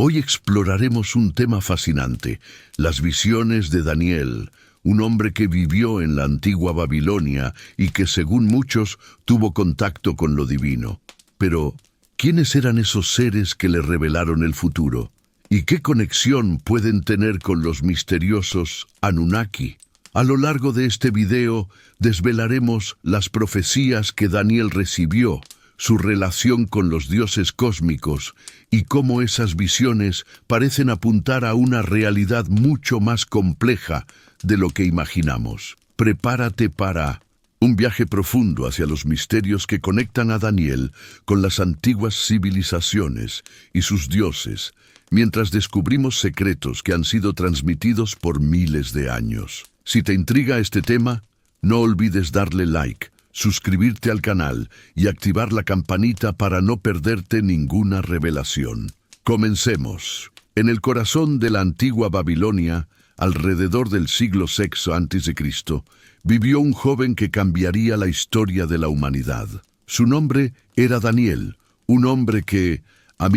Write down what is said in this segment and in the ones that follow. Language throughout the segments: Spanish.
Hoy exploraremos un tema fascinante, las visiones de Daniel, un hombre que vivió en la antigua Babilonia y que, según muchos, tuvo contacto con lo divino. Pero, ¿quiénes eran esos seres que le revelaron el futuro? ¿Y qué conexión pueden tener con los misteriosos Anunnaki? A lo largo de este video desvelaremos las profecías que Daniel recibió, su relación con los dioses cósmicos y cómo esas visiones parecen apuntar a una realidad mucho más compleja de lo que imaginamos. Prepárate para un viaje profundo hacia los misterios que conectan a Daniel con las antiguas civilizaciones y sus dioses, mientras descubrimos secretos que han sido transmitidos por miles de años. Si te intriga este tema, no olvides darle like, suscribirte al canal y activar la campanita para no perderte ninguna revelación. Comencemos. En el corazón de la antigua Babilonia, alrededor del siglo VI a.C., vivió un joven que cambiaría la historia de la humanidad. Su nombre era Daniel, un hombre que, a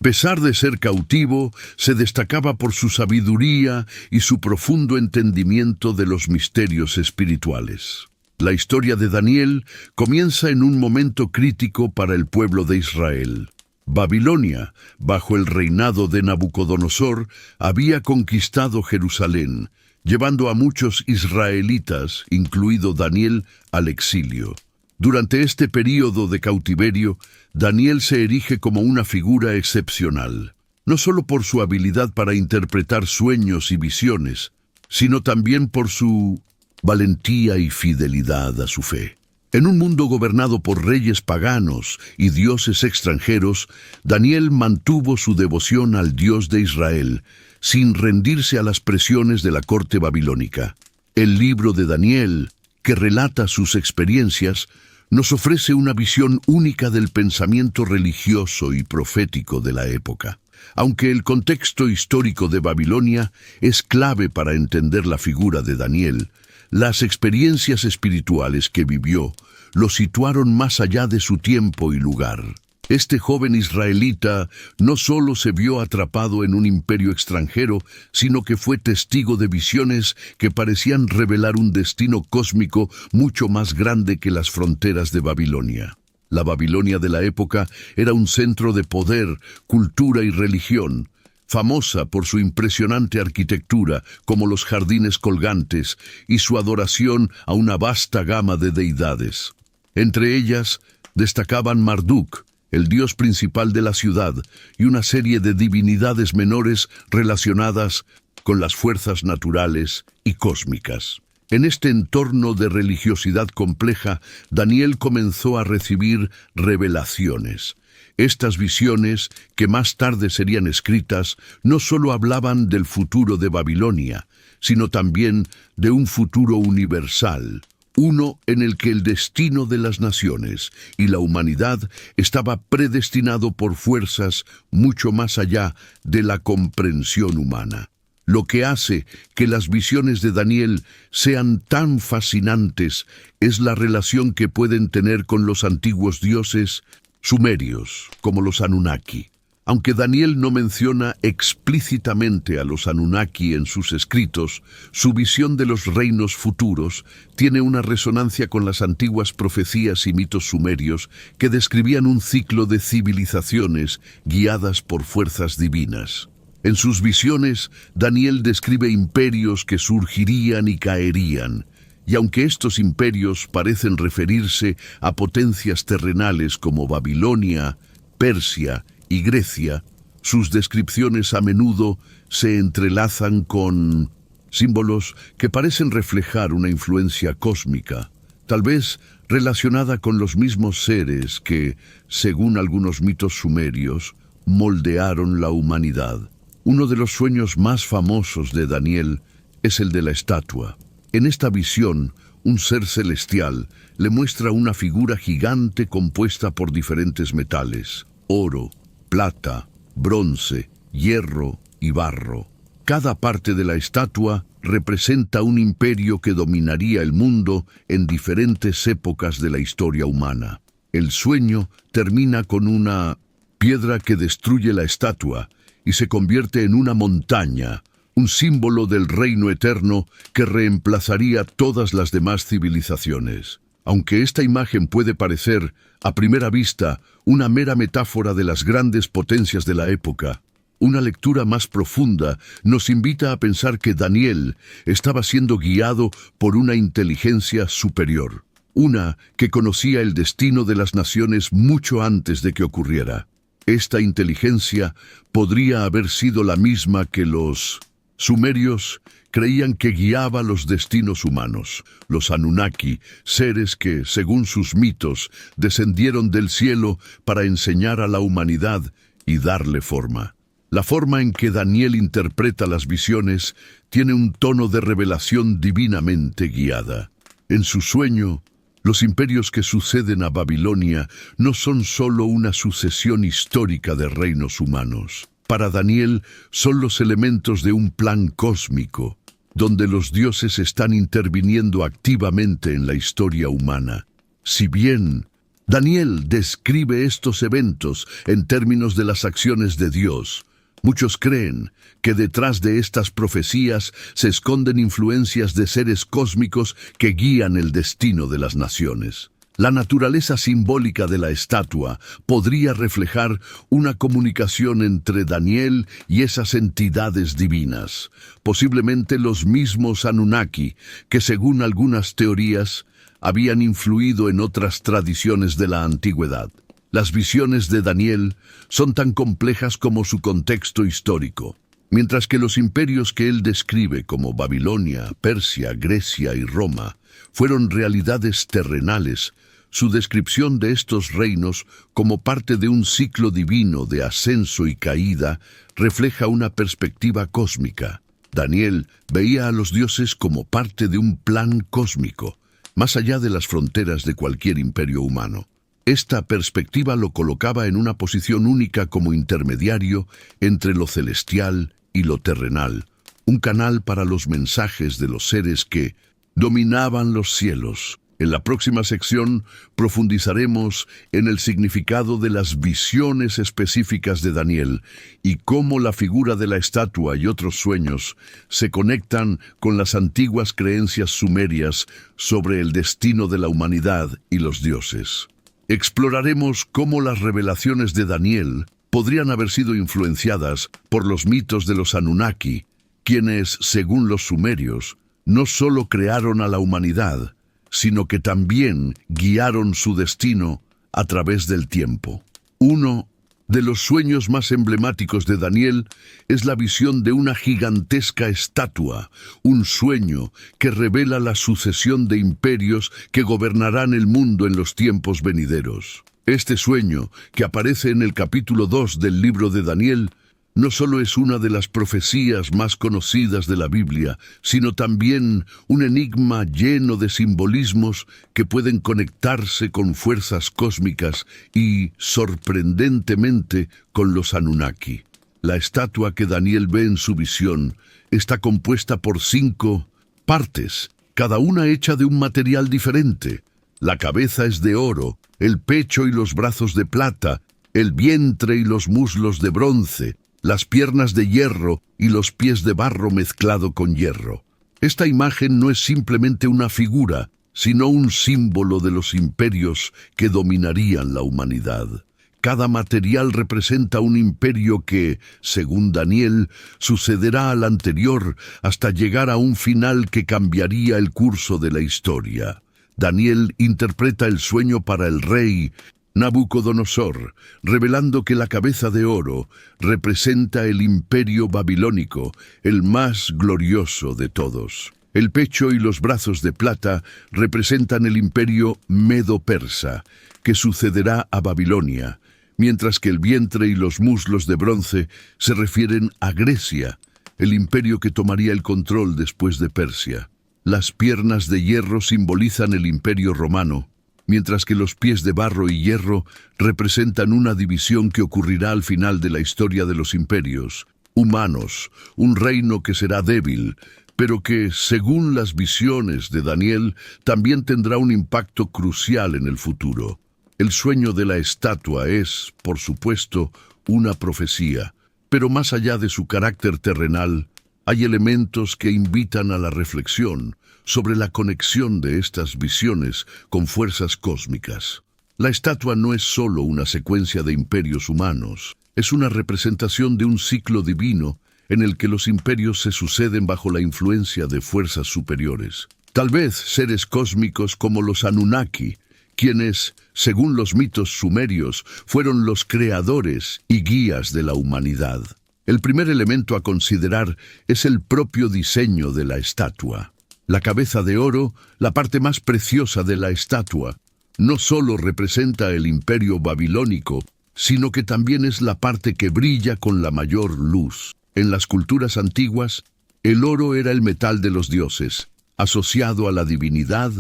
pesar de ser cautivo, se destacaba por su sabiduría y su profundo entendimiento de los misterios espirituales. La historia de Daniel comienza en un momento crítico para el pueblo de Israel. Babilonia, bajo el reinado de Nabucodonosor, había conquistado Jerusalén, llevando a muchos israelitas, incluido Daniel, al exilio. Durante este período de cautiverio, Daniel se erige como una figura excepcional, no solo por su habilidad para interpretar sueños y visiones, sino también por su valentía y fidelidad a su fe. En un mundo gobernado por reyes paganos y dioses extranjeros, Daniel mantuvo su devoción al Dios de Israel, sin rendirse a las presiones de la corte babilónica. El libro de Daniel, que relata sus experiencias, nos ofrece una visión única del pensamiento religioso y profético de la época. Aunque el contexto histórico de Babilonia es clave para entender la figura de Daniel, las experiencias espirituales que vivió lo situaron más allá de su tiempo y lugar. Este joven israelita no solo se vio atrapado en un imperio extranjero, sino que fue testigo de visiones que parecían revelar un destino cósmico mucho más grande que las fronteras de Babilonia. La Babilonia de la época era un centro de poder, cultura y religión, famosa por su impresionante arquitectura, como los jardines colgantes, y su adoración a una vasta gama de deidades. Entre ellas destacaban Marduk, el dios principal de la ciudad, y una serie de divinidades menores relacionadas con las fuerzas naturales y cósmicas. En este entorno de religiosidad compleja, Daniel comenzó a recibir revelaciones. Estas visiones, que más tarde serían escritas, no solo hablaban del futuro de Babilonia, sino también de un futuro universal, uno en el que el destino de las naciones y la humanidad estaba predestinado por fuerzas mucho más allá de la comprensión humana. Lo que hace que las visiones de Daniel sean tan fascinantes es la relación que pueden tener con los antiguos dioses sumerios, como los Anunnaki. Aunque Daniel no menciona explícitamente a los Anunnaki en sus escritos, su visión de los reinos futuros tiene una resonancia con las antiguas profecías y mitos sumerios que describían un ciclo de civilizaciones guiadas por fuerzas divinas. En sus visiones, Daniel describe imperios que surgirían y caerían, y aunque estos imperios parecen referirse a potencias terrenales como Babilonia, Persia y Grecia, sus descripciones a menudo se entrelazan con símbolos que parecen reflejar una influencia cósmica, tal vez relacionada con los mismos seres que, según algunos mitos sumerios, moldearon la humanidad. Uno de los sueños más famosos de Daniel es el de la estatua. En esta visión, un ser celestial le muestra una figura gigante compuesta por diferentes metales: oro, plata, bronce, hierro y barro. Cada parte de la estatua representa un imperio que dominaría el mundo en diferentes épocas de la historia humana. El sueño termina con una piedra que destruye la estatua y se convierte en una montaña, un símbolo del reino eterno que reemplazaría todas las demás civilizaciones. Aunque esta imagen puede parecer, a primera vista, una mera metáfora de las grandes potencias de la época, una lectura más profunda nos invita a pensar que Daniel estaba siendo guiado por una inteligencia superior, una que conocía el destino de las naciones mucho antes de que ocurriera. Esta inteligencia podría haber sido la misma que los sumerios creían que guiaba los destinos humanos. Los Anunnaki, seres que, según sus mitos, descendieron del cielo para enseñar a la humanidad y darle forma. La forma en que Daniel interpreta las visiones tiene un tono de revelación divinamente guiada. En su sueño, los imperios que suceden a Babilonia no son solo una sucesión histórica de reinos humanos. Para Daniel son los elementos de un plan cósmico, donde los dioses están interviniendo activamente en la historia humana. Si bien Daniel describe estos eventos en términos de las acciones de Dios, muchos creen que detrás de estas profecías se esconden influencias de seres cósmicos que guían el destino de las naciones. La naturaleza simbólica de la estatua podría reflejar una comunicación entre Daniel y esas entidades divinas, posiblemente los mismos Anunnaki, que según algunas teorías habían influido en otras tradiciones de la antigüedad. Las visiones de Daniel son tan complejas como su contexto histórico. Mientras que los imperios que él describe como Babilonia, Persia, Grecia y Roma fueron realidades terrenales, su descripción de estos reinos como parte de un ciclo divino de ascenso y caída refleja una perspectiva cósmica. Daniel veía a los dioses como parte de un plan cósmico, más allá de las fronteras de cualquier imperio humano. Esta perspectiva lo colocaba en una posición única como intermediario entre lo celestial y lo terrenal, un canal para los mensajes de los seres que dominaban los cielos. En la próxima sección profundizaremos en el significado de las visiones específicas de Daniel y cómo la figura de la estatua y otros sueños se conectan con las antiguas creencias sumerias sobre el destino de la humanidad y los dioses. Exploraremos cómo las revelaciones de Daniel podrían haber sido influenciadas por los mitos de los Anunnaki, quienes, según los sumerios, no solo crearon a la humanidad, sino que también guiaron su destino a través del tiempo. Uno de los sueños más emblemáticos de Daniel es la visión de una gigantesca estatua, un sueño que revela la sucesión de imperios que gobernarán el mundo en los tiempos venideros. Este sueño, que aparece en el capítulo 2 del libro de Daniel, no solo es una de las profecías más conocidas de la Biblia, sino también un enigma lleno de simbolismos que pueden conectarse con fuerzas cósmicas y, sorprendentemente, con los Anunnaki. La estatua que Daniel ve en su visión está compuesta por 5 partes, cada una hecha de un material diferente. La cabeza es de oro, el pecho y los brazos de plata, el vientre y los muslos de bronce, las piernas de hierro y los pies de barro mezclado con hierro. Esta imagen no es simplemente una figura, sino un símbolo de los imperios que dominarían la humanidad. Cada material representa un imperio que, según Daniel, sucederá al anterior hasta llegar a un final que cambiaría el curso de la historia. Daniel interpreta el sueño para el rey Nabucodonosor, revelando que la cabeza de oro representa el imperio babilónico, el más glorioso de todos. El pecho y los brazos de plata representan el imperio medo-persa, que sucederá a Babilonia, mientras que el vientre y los muslos de bronce se refieren a Grecia, el imperio que tomaría el control después de Persia. Las piernas de hierro simbolizan el imperio romano, mientras que los pies de barro y hierro representan una división que ocurrirá al final de la historia de los imperios humanos, un reino que será débil, pero que, según las visiones de Daniel, también tendrá un impacto crucial en el futuro. El sueño de la estatua es, por supuesto, una profecía, pero más allá de su carácter terrenal, hay elementos que invitan a la reflexión sobre la conexión de estas visiones con fuerzas cósmicas. La estatua no es solo una secuencia de imperios humanos, es una representación de un ciclo divino en el que los imperios se suceden bajo la influencia de fuerzas superiores. Tal vez seres cósmicos como los Anunnaki, quienes, según los mitos sumerios, fueron los creadores y guías de la humanidad. El primer elemento a considerar es el propio diseño de la estatua. La cabeza de oro, la parte más preciosa de la estatua, no solo representa el imperio babilónico, sino que también es la parte que brilla con la mayor luz. En las culturas antiguas, el oro era el metal de los dioses, asociado a la divinidad,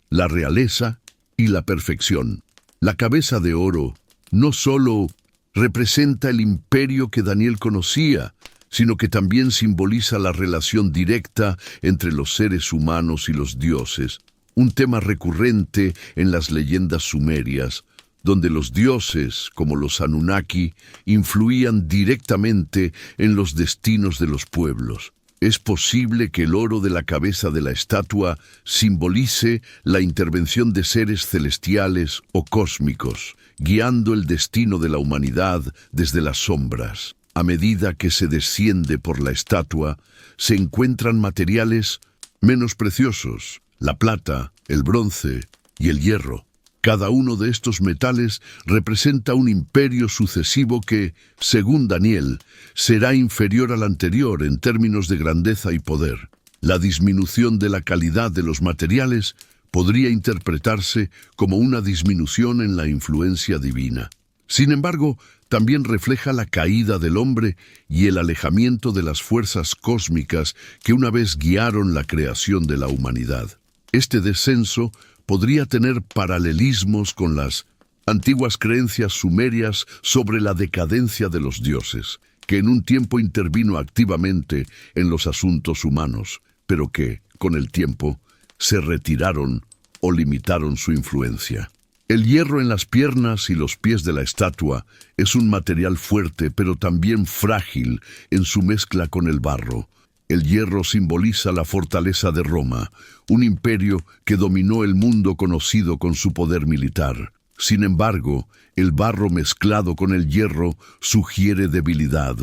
la realeza y la perfección. La cabeza de oro no solo representa el imperio que Daniel conocía, sino que también simboliza la relación directa entre los seres humanos y los dioses, un tema recurrente en las leyendas sumerias, donde los dioses, como los Anunnaki, influían directamente en los destinos de los pueblos. Es posible que el oro de la cabeza de la estatua simbolice la intervención de seres celestiales o cósmicos, guiando el destino de la humanidad desde las sombras. A medida que se desciende por la estatua, se encuentran materiales menos preciosos, la plata, el bronce y el hierro. Cada uno de estos metales representa un imperio sucesivo que, según Daniel, será inferior al anterior en términos de grandeza y poder. La disminución de la calidad de los materiales podría interpretarse como una disminución en la influencia divina. Sin embargo, también refleja la caída del hombre y el alejamiento de las fuerzas cósmicas que una vez guiaron la creación de la humanidad. Este descenso podría tener paralelismos con las antiguas creencias sumerias sobre la decadencia de los dioses, que en un tiempo intervino activamente en los asuntos humanos, pero que, con el tiempo, se retiraron o limitaron su influencia. El hierro en las piernas y los pies de la estatua es un material fuerte, pero también frágil en su mezcla con el barro. El hierro simboliza la fortaleza de Roma, un imperio que dominó el mundo conocido con su poder militar. Sin embargo, el barro mezclado con el hierro sugiere debilidad,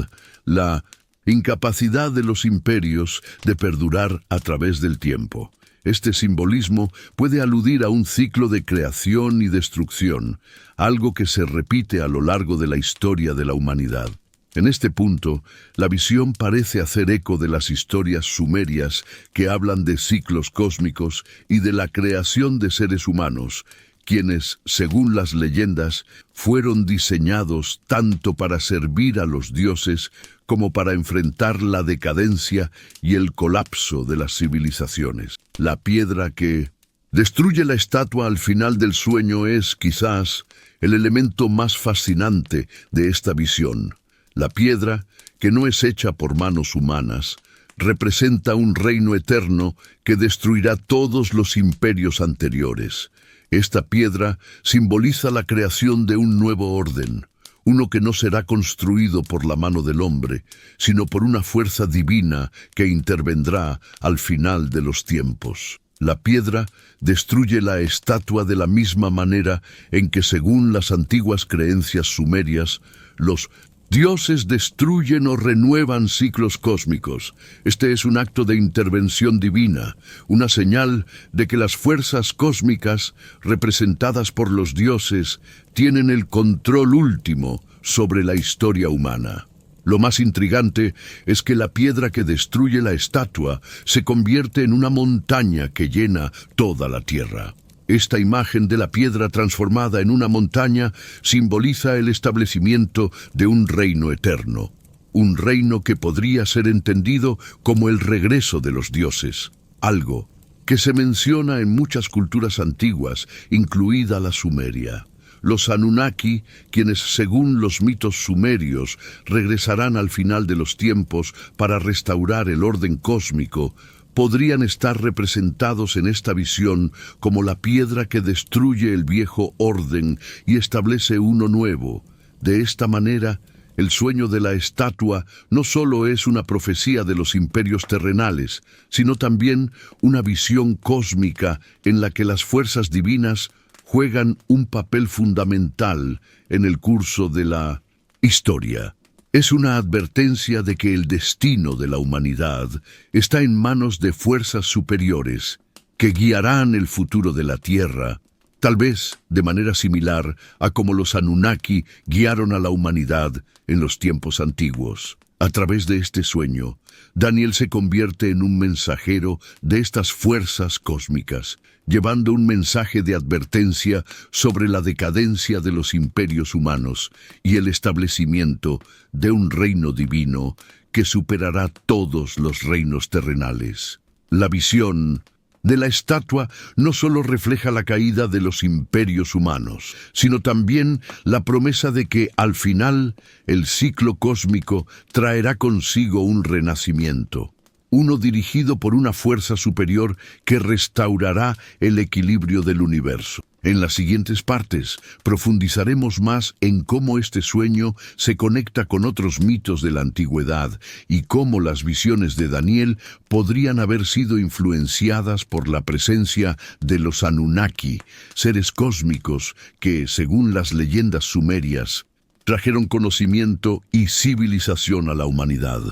la incapacidad de los imperios de perdurar a través del tiempo. Este simbolismo puede aludir a un ciclo de creación y destrucción, algo que se repite a lo largo de la historia de la humanidad. En este punto, la visión parece hacer eco de las historias sumerias que hablan de ciclos cósmicos y de la creación de seres humanos, quienes, según las leyendas, fueron diseñados tanto para servir a los dioses como para enfrentar la decadencia y el colapso de las civilizaciones. La piedra que destruye la estatua al final del sueño es, quizás, el elemento más fascinante de esta visión. La piedra, que no es hecha por manos humanas, representa un reino eterno que destruirá todos los imperios anteriores. Esta piedra simboliza la creación de un nuevo orden, uno que no será construido por la mano del hombre, sino por una fuerza divina que intervendrá al final de los tiempos. La piedra destruye la estatua de la misma manera en que, según las antiguas creencias sumerias, los dioses destruyen o renuevan ciclos cósmicos. Este es un acto de intervención divina, una señal de que las fuerzas cósmicas, representadas por los dioses, tienen el control último sobre la historia humana. Lo más intrigante es que la piedra que destruye la estatua se convierte en una montaña que llena toda la tierra. Esta imagen de la piedra transformada en una montaña simboliza el establecimiento de un reino eterno, un reino que podría ser entendido como el regreso de los dioses, algo que se menciona en muchas culturas antiguas, incluida la sumeria. Los Anunnaki, quienes según los mitos sumerios regresarán al final de los tiempos para restaurar el orden cósmico, podrían estar representados en esta visión como la piedra que destruye el viejo orden y establece uno nuevo. De esta manera, el sueño de la estatua no solo es una profecía de los imperios terrenales, sino también una visión cósmica en la que las fuerzas divinas juegan un papel fundamental en el curso de la historia. Es una advertencia de que el destino de la humanidad está en manos de fuerzas superiores que guiarán el futuro de la Tierra, tal vez de manera similar a como los Anunnaki guiaron a la humanidad en los tiempos antiguos. A través de este sueño, Daniel se convierte en un mensajero de estas fuerzas cósmicas, llevando un mensaje de advertencia sobre la decadencia de los imperios humanos y el establecimiento de un reino divino que superará todos los reinos terrenales. La visión de la estatua no solo refleja la caída de los imperios humanos, sino también la promesa de que, al final, el ciclo cósmico traerá consigo un renacimiento, uno dirigido por una fuerza superior que restaurará el equilibrio del universo. En las siguientes partes profundizaremos más en cómo este sueño se conecta con otros mitos de la antigüedad y cómo las visiones de Daniel podrían haber sido influenciadas por la presencia de los Anunnaki, seres cósmicos que, según las leyendas sumerias, trajeron conocimiento y civilización a la humanidad.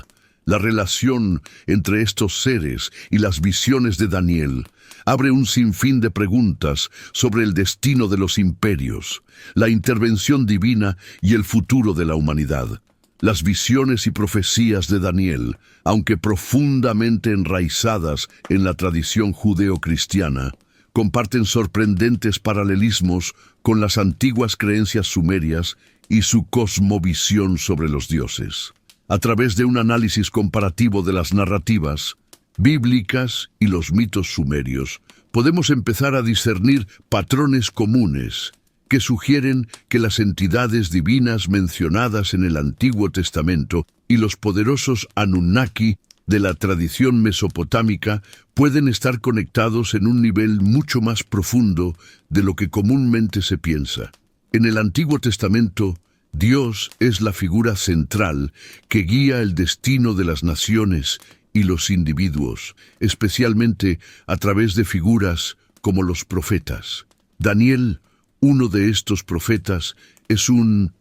La relación entre estos seres y las visiones de Daniel abre un sinfín de preguntas sobre el destino de los imperios, la intervención divina y el futuro de la humanidad. Las visiones y profecías de Daniel, aunque profundamente enraizadas en la tradición judeo-cristiana, comparten sorprendentes paralelismos con las antiguas creencias sumerias y su cosmovisión sobre los dioses. A través de un análisis comparativo de las narrativas bíblicas y los mitos sumerios, podemos empezar a discernir patrones comunes que sugieren que las entidades divinas mencionadas en el Antiguo Testamento y los poderosos Anunnaki de la tradición mesopotámica pueden estar conectados en un nivel mucho más profundo de lo que comúnmente se piensa. En el Antiguo Testamento, Dios es la figura central que guía el destino de las naciones y los individuos, especialmente a través de figuras como los profetas. Daniel, uno de estos profetas, es un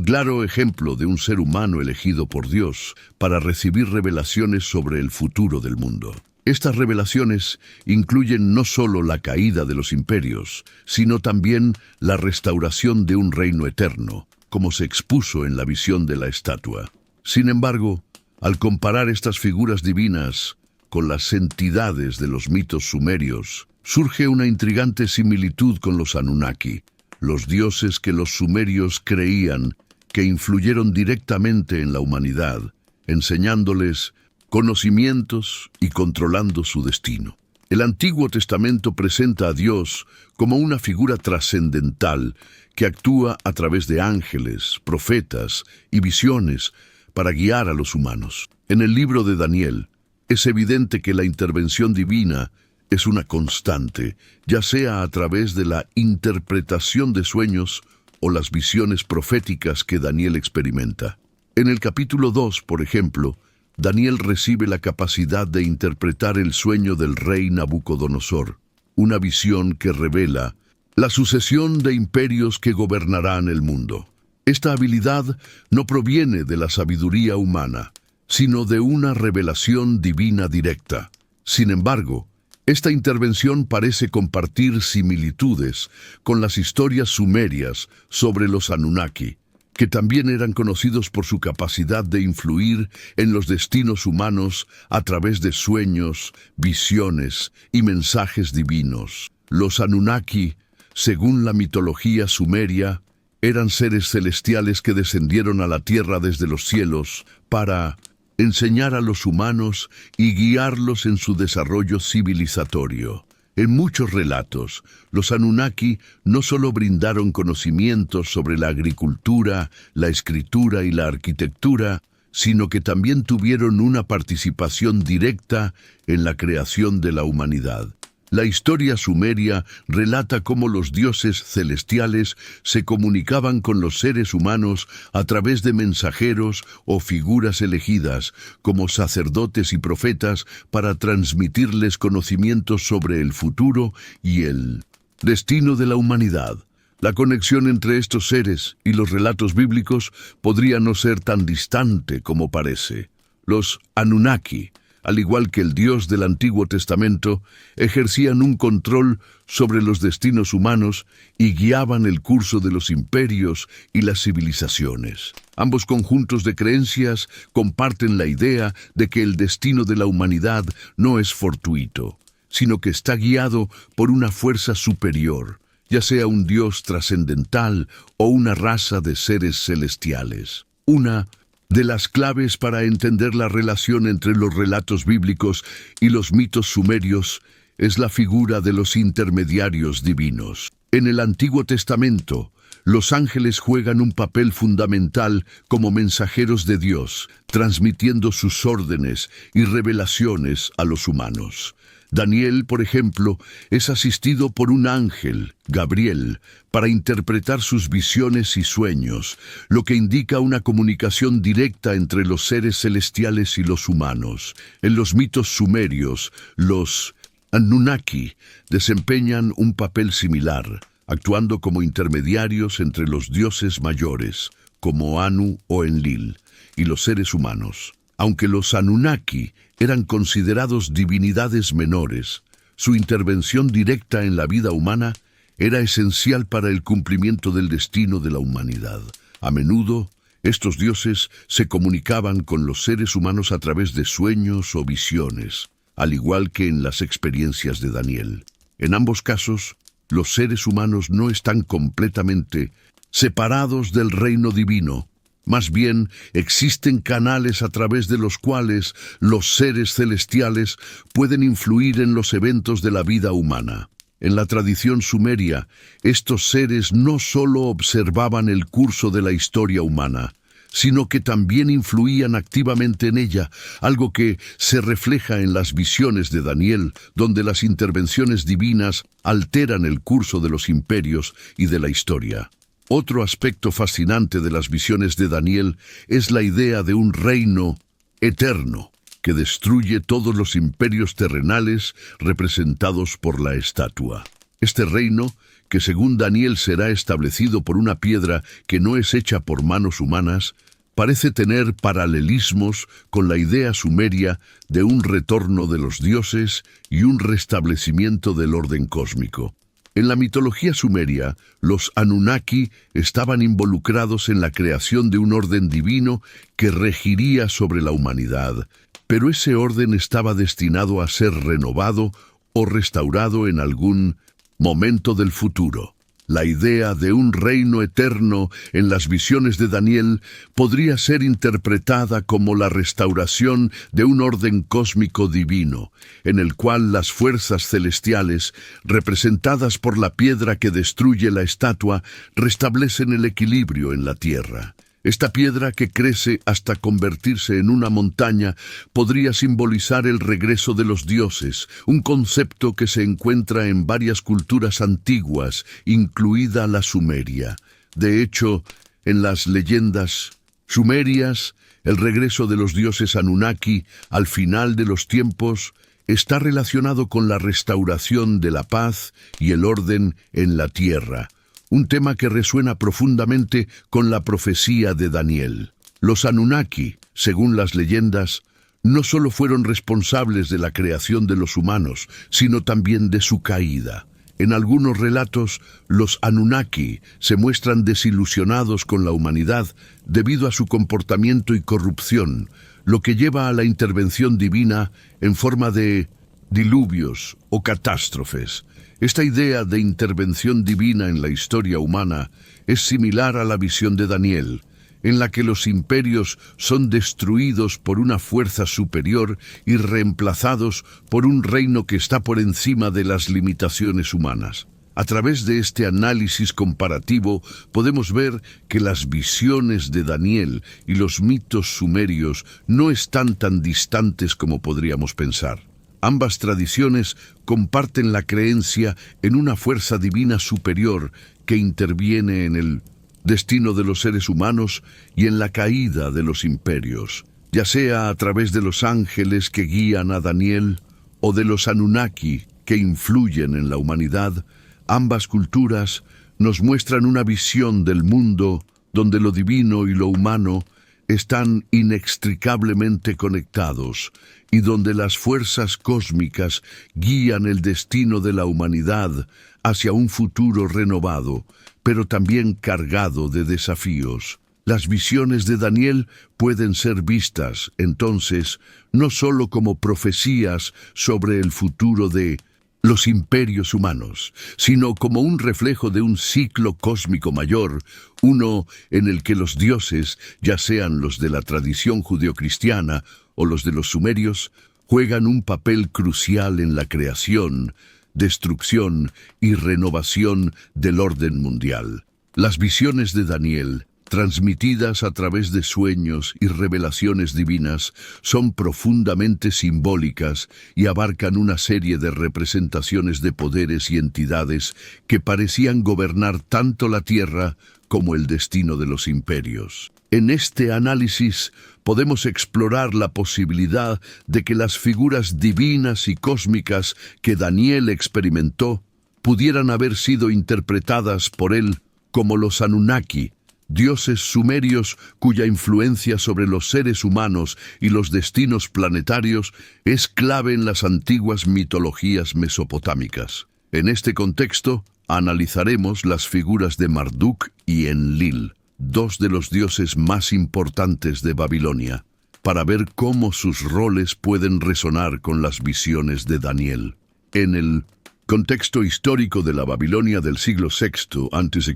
claro ejemplo de un ser humano elegido por Dios para recibir revelaciones sobre el futuro del mundo. Estas revelaciones incluyen no solo la caída de los imperios, sino también la restauración de un reino eterno, como se expuso en la visión de la estatua. Sin embargo, al comparar estas figuras divinas con las entidades de los mitos sumerios, surge una intrigante similitud con los Anunnaki, los dioses que los sumerios creían que influyeron directamente en la humanidad, enseñándoles conocimientos y controlando su destino. El Antiguo Testamento presenta a Dios como una figura trascendental que actúa a través de ángeles, profetas y visiones para guiar a los humanos. En el libro de Daniel, es evidente que la intervención divina es una constante, ya sea a través de la interpretación de sueños o las visiones proféticas que Daniel experimenta. En el capítulo 2, por ejemplo, Daniel recibe la capacidad de interpretar el sueño del rey Nabucodonosor, una visión que revela la sucesión de imperios que gobernarán el mundo. Esta habilidad no proviene de la sabiduría humana, sino de una revelación divina directa. Sin embargo, esta intervención parece compartir similitudes con las historias sumerias sobre los Anunnaki, que también eran conocidos por su capacidad de influir en los destinos humanos a través de sueños, visiones y mensajes divinos. Los Anunnaki, según la mitología sumeria, eran seres celestiales que descendieron a la tierra desde los cielos para enseñar a los humanos y guiarlos en su desarrollo civilizatorio. En muchos relatos, los Anunnaki no solo brindaron conocimientos sobre la agricultura, la escritura y la arquitectura, sino que también tuvieron una participación directa en la creación de la humanidad. La historia sumeria relata cómo los dioses celestiales se comunicaban con los seres humanos a través de mensajeros o figuras elegidas, como sacerdotes y profetas, para transmitirles conocimientos sobre el futuro y el destino de la humanidad. La conexión entre estos seres y los relatos bíblicos podría no ser tan distante como parece. Los Anunnaki, al igual que el Dios del Antiguo Testamento, ejercían un control sobre los destinos humanos y guiaban el curso de los imperios y las civilizaciones. Ambos conjuntos de creencias comparten la idea de que el destino de la humanidad no es fortuito, sino que está guiado por una fuerza superior, ya sea un Dios trascendental o una raza de seres celestiales. Una de las claves para entender la relación entre los relatos bíblicos y los mitos sumerios es la figura de los intermediarios divinos. En el Antiguo Testamento, los ángeles juegan un papel fundamental como mensajeros de Dios, transmitiendo sus órdenes y revelaciones a los humanos. Daniel, por ejemplo, es asistido por un ángel, Gabriel, para interpretar sus visiones y sueños, lo que indica una comunicación directa entre los seres celestiales y los humanos. En los mitos sumerios, los Anunnaki desempeñan un papel similar, actuando como intermediarios entre los dioses mayores, como Anu o Enlil, y los seres humanos. Aunque los Anunnaki eran considerados divinidades menores, su intervención directa en la vida humana era esencial para el cumplimiento del destino de la humanidad. A menudo, estos dioses se comunicaban con los seres humanos a través de sueños o visiones, al igual que en las experiencias de Daniel. En ambos casos, los seres humanos no están completamente separados del reino divino. Más bien, existen canales a través de los cuales los seres celestiales pueden influir en los eventos de la vida humana. En la tradición sumeria, estos seres no solo observaban el curso de la historia humana, sino que también influían activamente en ella, algo que se refleja en las visiones de Daniel, donde las intervenciones divinas alteran el curso de los imperios y de la historia. Otro aspecto fascinante de las visiones de Daniel es la idea de un reino eterno que destruye todos los imperios terrenales representados por la estatua. Este reino, que según Daniel será establecido por una piedra que no es hecha por manos humanas, parece tener paralelismos con la idea sumeria de un retorno de los dioses y un restablecimiento del orden cósmico. En la mitología sumeria, los Anunnaki estaban involucrados en la creación de un orden divino que regiría sobre la humanidad, pero ese orden estaba destinado a ser renovado o restaurado en algún momento del futuro. La idea de un reino eterno en las visiones de Daniel podría ser interpretada como la restauración de un orden cósmico divino, en el cual las fuerzas celestiales, representadas por la piedra que destruye la estatua, restablecen el equilibrio en la tierra. Esta piedra que crece hasta convertirse en una montaña podría simbolizar el regreso de los dioses, un concepto que se encuentra en varias culturas antiguas, incluida la sumeria. De hecho, en las leyendas sumerias, el regreso de los dioses Anunnaki al final de los tiempos está relacionado con la restauración de la paz y el orden en la tierra, un tema que resuena profundamente con la profecía de Daniel. Los Anunnaki, según las leyendas, no solo fueron responsables de la creación de los humanos, sino también de su caída. En algunos relatos, los Anunnaki se muestran desilusionados con la humanidad debido a su comportamiento y corrupción, lo que lleva a la intervención divina en forma de diluvios o catástrofes. Esta idea de intervención divina en la historia humana es similar a la visión de Daniel, en la que los imperios son destruidos por una fuerza superior y reemplazados por un reino que está por encima de las limitaciones humanas. A través de este análisis comparativo podemos ver que las visiones de Daniel y los mitos sumerios no están tan distantes como podríamos pensar. Ambas tradiciones comparten la creencia en una fuerza divina superior que interviene en el destino de los seres humanos y en la caída de los imperios, ya sea a través de los ángeles que guían a Daniel o de los Anunnaki que influyen en la humanidad. Ambas culturas nos muestran una visión del mundo donde lo divino y lo humano están inextricablemente conectados y donde las fuerzas cósmicas guían el destino de la humanidad hacia un futuro renovado, pero también cargado de desafíos. Las visiones de Daniel pueden ser vistas, entonces, no solo como profecías sobre el futuro de los imperios humanos, sino como un reflejo de un ciclo cósmico mayor, uno en el que los dioses, ya sean los de la tradición judeocristiana o los de los sumerios, juegan un papel crucial en la creación, destrucción y renovación del orden mundial. Las visiones de Daniel, transmitidas a través de sueños y revelaciones divinas, son profundamente simbólicas y abarcan una serie de representaciones de poderes y entidades que parecían gobernar tanto la tierra como el destino de los imperios. En este análisis podemos explorar la posibilidad de que las figuras divinas y cósmicas que Daniel experimentó pudieran haber sido interpretadas por él como los Anunnaki, dioses sumerios cuya influencia sobre los seres humanos y los destinos planetarios es clave en las antiguas mitologías mesopotámicas. En este contexto, analizaremos las figuras de Marduk y Enlil, dos de los dioses más importantes de Babilonia, para ver cómo sus roles pueden resonar con las visiones de Daniel. En el contexto histórico de la Babilonia del siglo VI a.C.,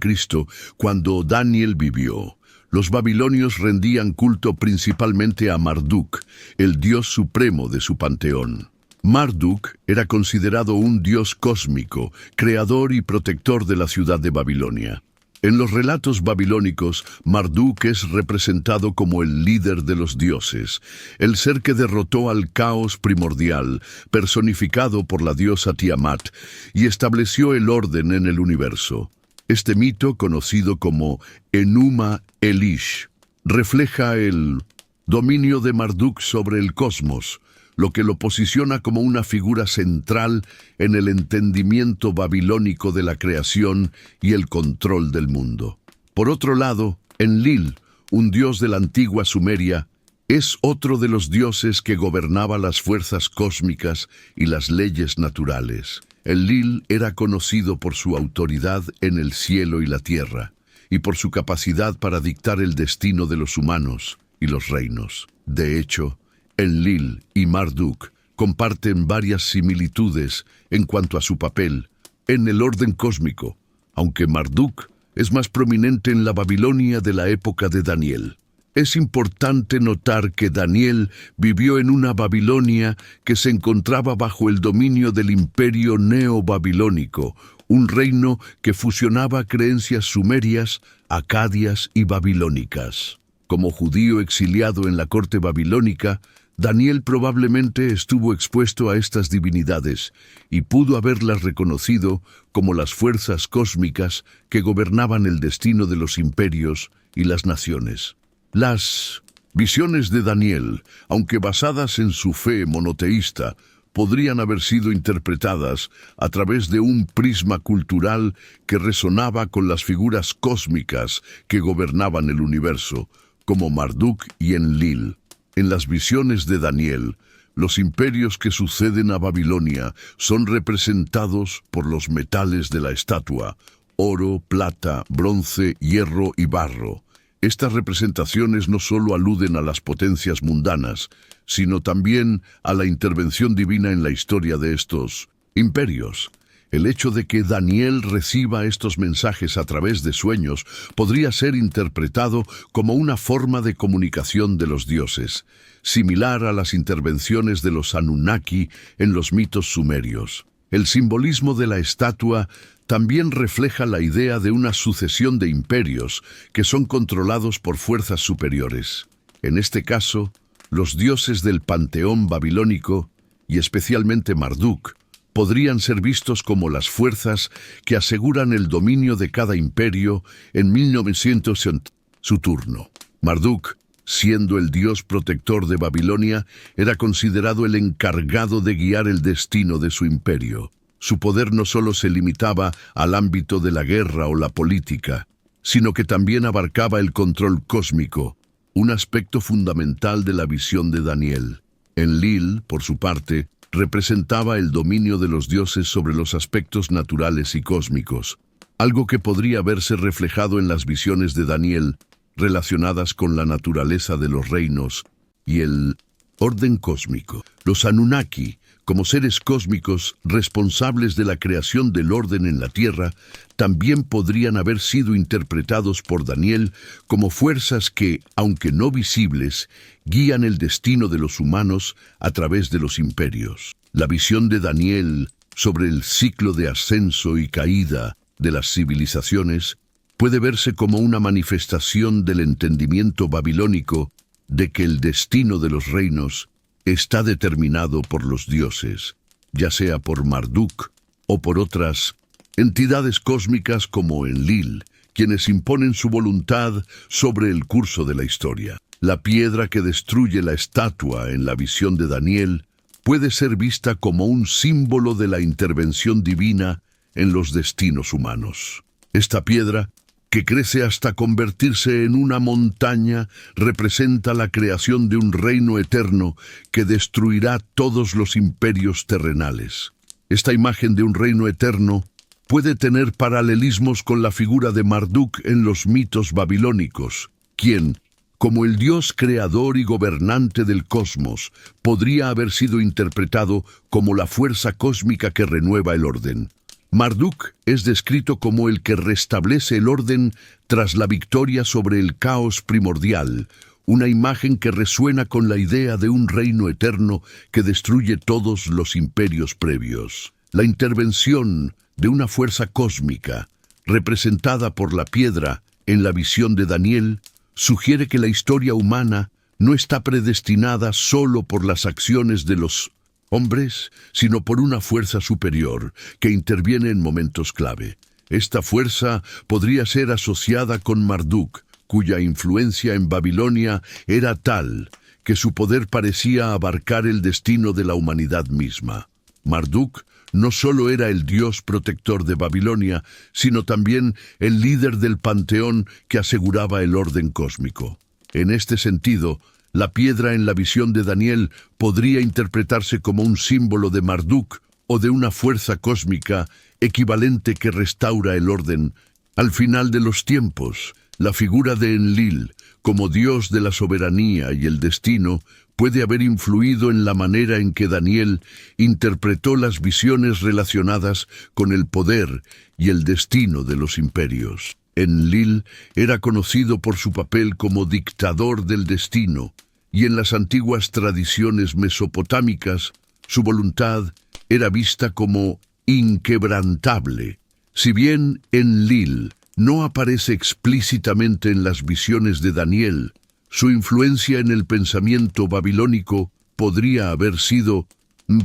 cuando Daniel vivió, los babilonios rendían culto principalmente a Marduk, el dios supremo de su panteón. Marduk era considerado un dios cósmico, creador y protector de la ciudad de Babilonia. En los relatos babilónicos, Marduk es representado como el líder de los dioses, el ser que derrotó al caos primordial, personificado por la diosa Tiamat, y estableció el orden en el universo. Este mito, conocido como Enuma Elish, refleja el dominio de Marduk sobre el cosmos, lo que lo posiciona como una figura central en el entendimiento babilónico de la creación y el control del mundo. Por otro lado, Enlil, un dios de la antigua Sumeria, es otro de los dioses que gobernaba las fuerzas cósmicas y las leyes naturales. Enlil era conocido por su autoridad en el cielo y la tierra, y por su capacidad para dictar el destino de los humanos y los reinos. De hecho, Enlil y Marduk comparten varias similitudes en cuanto a su papel en el orden cósmico, aunque Marduk es más prominente en la Babilonia de la época de Daniel. Es importante notar que Daniel vivió en una Babilonia que se encontraba bajo el dominio del imperio neobabilónico, un reino que fusionaba creencias sumerias, acadias y babilónicas. Como judío exiliado en la corte babilónica, Daniel probablemente estuvo expuesto a estas divinidades y pudo haberlas reconocido como las fuerzas cósmicas que gobernaban el destino de los imperios y las naciones. Las visiones de Daniel, aunque basadas en su fe monoteísta, podrían haber sido interpretadas a través de un prisma cultural que resonaba con las figuras cósmicas que gobernaban el universo, como Marduk y Enlil. En las visiones de Daniel, los imperios que suceden a Babilonia son representados por los metales de la estatua: oro, plata, bronce, hierro y barro. Estas representaciones no solo aluden a las potencias mundanas, sino también a la intervención divina en la historia de estos imperios. El hecho de que Daniel reciba estos mensajes a través de sueños podría ser interpretado como una forma de comunicación de los dioses, similar a las intervenciones de los Anunnaki en los mitos sumerios. El simbolismo de la estatua también refleja la idea de una sucesión de imperios que son controlados por fuerzas superiores. En este caso, los dioses del panteón babilónico, y especialmente Marduk, podrían ser vistos como las fuerzas que aseguran el dominio de cada imperio en 1900 su turno. Marduk, siendo el dios protector de Babilonia, era considerado el encargado de guiar el destino de su imperio. Su poder no solo se limitaba al ámbito de la guerra o la política, sino que también abarcaba el control cósmico, un aspecto fundamental de la visión de Daniel. Enlil, por su parte, representaba el dominio de los dioses sobre los aspectos naturales y cósmicos, algo que podría verse reflejado en las visiones de Daniel relacionadas con la naturaleza de los reinos y el orden cósmico. Los Anunnaki, como seres cósmicos responsables de la creación del orden en la Tierra, también podrían haber sido interpretados por Daniel como fuerzas que, aunque no visibles, guían el destino de los humanos a través de los imperios. La visión de Daniel sobre el ciclo de ascenso y caída de las civilizaciones puede verse como una manifestación del entendimiento babilónico de que el destino de los reinos está determinado por los dioses, ya sea por Marduk o por otras entidades cósmicas como Enlil, quienes imponen su voluntad sobre el curso de la historia. La piedra que destruye la estatua en la visión de Daniel puede ser vista como un símbolo de la intervención divina en los destinos humanos. Esta piedra, que crece hasta convertirse en una montaña, representa la creación de un reino eterno que destruirá todos los imperios terrenales. Esta imagen de un reino eterno puede tener paralelismos con la figura de Marduk en los mitos babilónicos, quien, como el dios creador y gobernante del cosmos, podría haber sido interpretado como la fuerza cósmica que renueva el orden. Marduk es descrito como el que restablece el orden tras la victoria sobre el caos primordial, una imagen que resuena con la idea de un reino eterno que destruye todos los imperios previos. La intervención de una fuerza cósmica, representada por la piedra en la visión de Daniel, sugiere que la historia humana no está predestinada solo por las acciones de los hombres, sino por una fuerza superior que interviene en momentos clave. Esta fuerza podría ser asociada con Marduk, cuya influencia en Babilonia era tal que su poder parecía abarcar el destino de la humanidad misma. Marduk no solo era el dios protector de Babilonia, sino también el líder del panteón que aseguraba el orden cósmico. En este sentido, la piedra en la visión de Daniel podría interpretarse como un símbolo de Marduk o de una fuerza cósmica equivalente que restaura el orden. Al final de los tiempos, la figura de Enlil, como dios de la soberanía y el destino, puede haber influido en la manera en que Daniel interpretó las visiones relacionadas con el poder y el destino de los imperios. Enlil era conocido por su papel como dictador del destino, y en las antiguas tradiciones mesopotámicas, su voluntad era vista como inquebrantable. Si bien Enlil no aparece explícitamente en las visiones de Daniel, su influencia en el pensamiento babilónico podría haber sido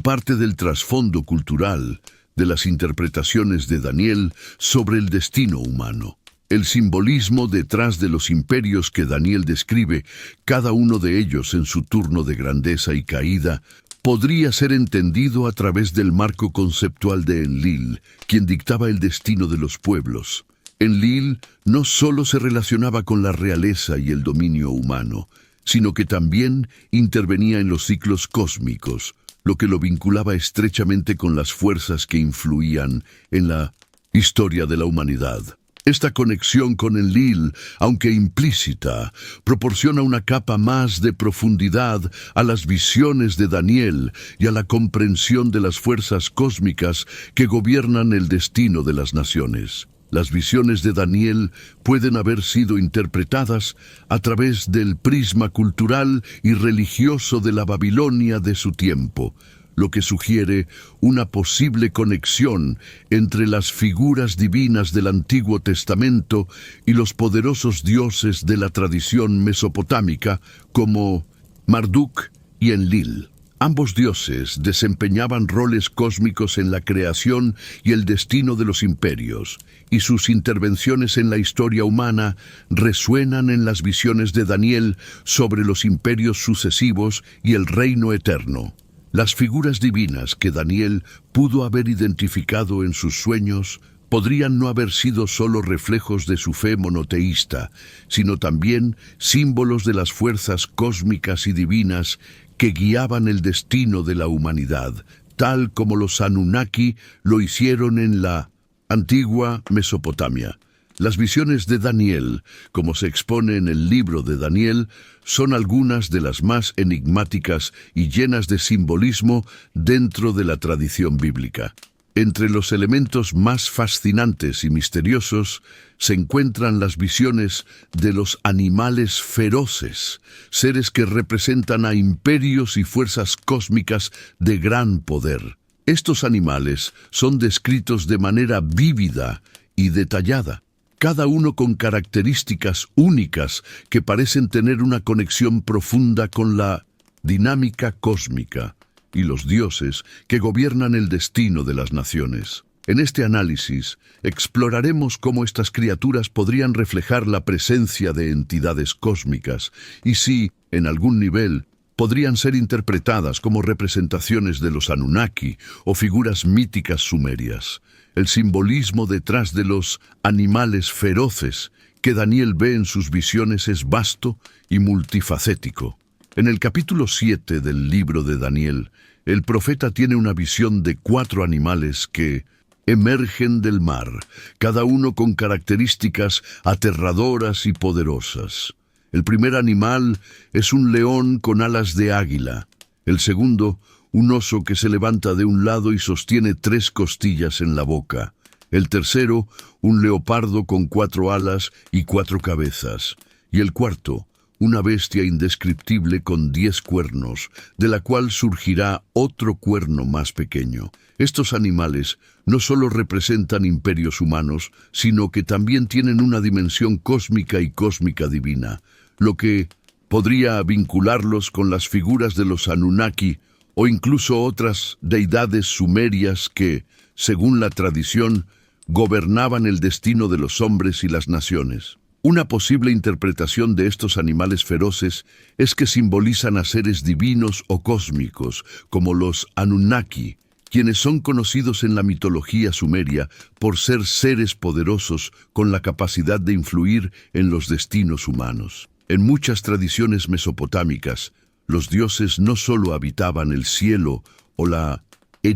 parte del trasfondo cultural de las interpretaciones de Daniel sobre el destino humano. El simbolismo detrás de los imperios que Daniel describe, cada uno de ellos en su turno de grandeza y caída, podría ser entendido a través del marco conceptual de Enlil, quien dictaba el destino de los pueblos. Enlil no solo se relacionaba con la realeza y el dominio humano, sino que también intervenía en los ciclos cósmicos, lo que lo vinculaba estrechamente con las fuerzas que influían en la historia de la humanidad. Esta conexión con Enlil, aunque implícita, proporciona una capa más de profundidad a las visiones de Daniel y a la comprensión de las fuerzas cósmicas que gobiernan el destino de las naciones. Las visiones de Daniel pueden haber sido interpretadas a través del prisma cultural y religioso de la Babilonia de su tiempo, lo que sugiere una posible conexión entre las figuras divinas del Antiguo Testamento y los poderosos dioses de la tradición mesopotámica como Marduk y Enlil. Ambos dioses desempeñaban roles cósmicos en la creación y el destino de los imperios, y sus intervenciones en la historia humana resuenan en las visiones de Daniel sobre los imperios sucesivos y el reino eterno. Las figuras divinas que Daniel pudo haber identificado en sus sueños podrían no haber sido solo reflejos de su fe monoteísta, sino también símbolos de las fuerzas cósmicas y divinas que guiaban el destino de la humanidad, tal como los Anunnaki lo hicieron en la antigua Mesopotamia. Las visiones de Daniel, como se expone en el libro de Daniel, son algunas de las más enigmáticas y llenas de simbolismo dentro de la tradición bíblica. Entre los elementos más fascinantes y misteriosos se encuentran las visiones de los animales feroces, seres que representan a imperios y fuerzas cósmicas de gran poder. Estos animales son descritos de manera vívida y detallada, cada uno con características únicas que parecen tener una conexión profunda con la dinámica cósmica y los dioses que gobiernan el destino de las naciones. En este análisis, exploraremos cómo estas criaturas podrían reflejar la presencia de entidades cósmicas y si, en algún nivel, podrían ser interpretadas como representaciones de los Anunnaki o figuras míticas sumerias. El simbolismo detrás de los animales feroces que Daniel ve en sus visiones es vasto y multifacético. En el capítulo 7 del libro de Daniel, el profeta tiene una visión de 4 animales que emergen del mar, cada uno con características aterradoras y poderosas. El primer animal es un león con alas de águila. El segundo, un oso que se levanta de un lado y sostiene 3 costillas en la boca. El tercero, un leopardo con 4 alas y 4 cabezas. Y el cuarto, una bestia indescriptible con 10 cuernos, de la cual surgirá otro cuerno más pequeño. Estos animales no solo representan imperios humanos, sino que también tienen una dimensión cósmica y cósmica divina, lo que podría vincularlos con las figuras de los Anunnaki o incluso otras deidades sumerias que, según la tradición, gobernaban el destino de los hombres y las naciones. Una posible interpretación de estos animales feroces es que simbolizan a seres divinos o cósmicos, como los Anunnaki, quienes son conocidos en la mitología sumeria por ser seres poderosos con la capacidad de influir en los destinos humanos. En muchas tradiciones mesopotámicas, los dioses no solo habitaban el cielo o la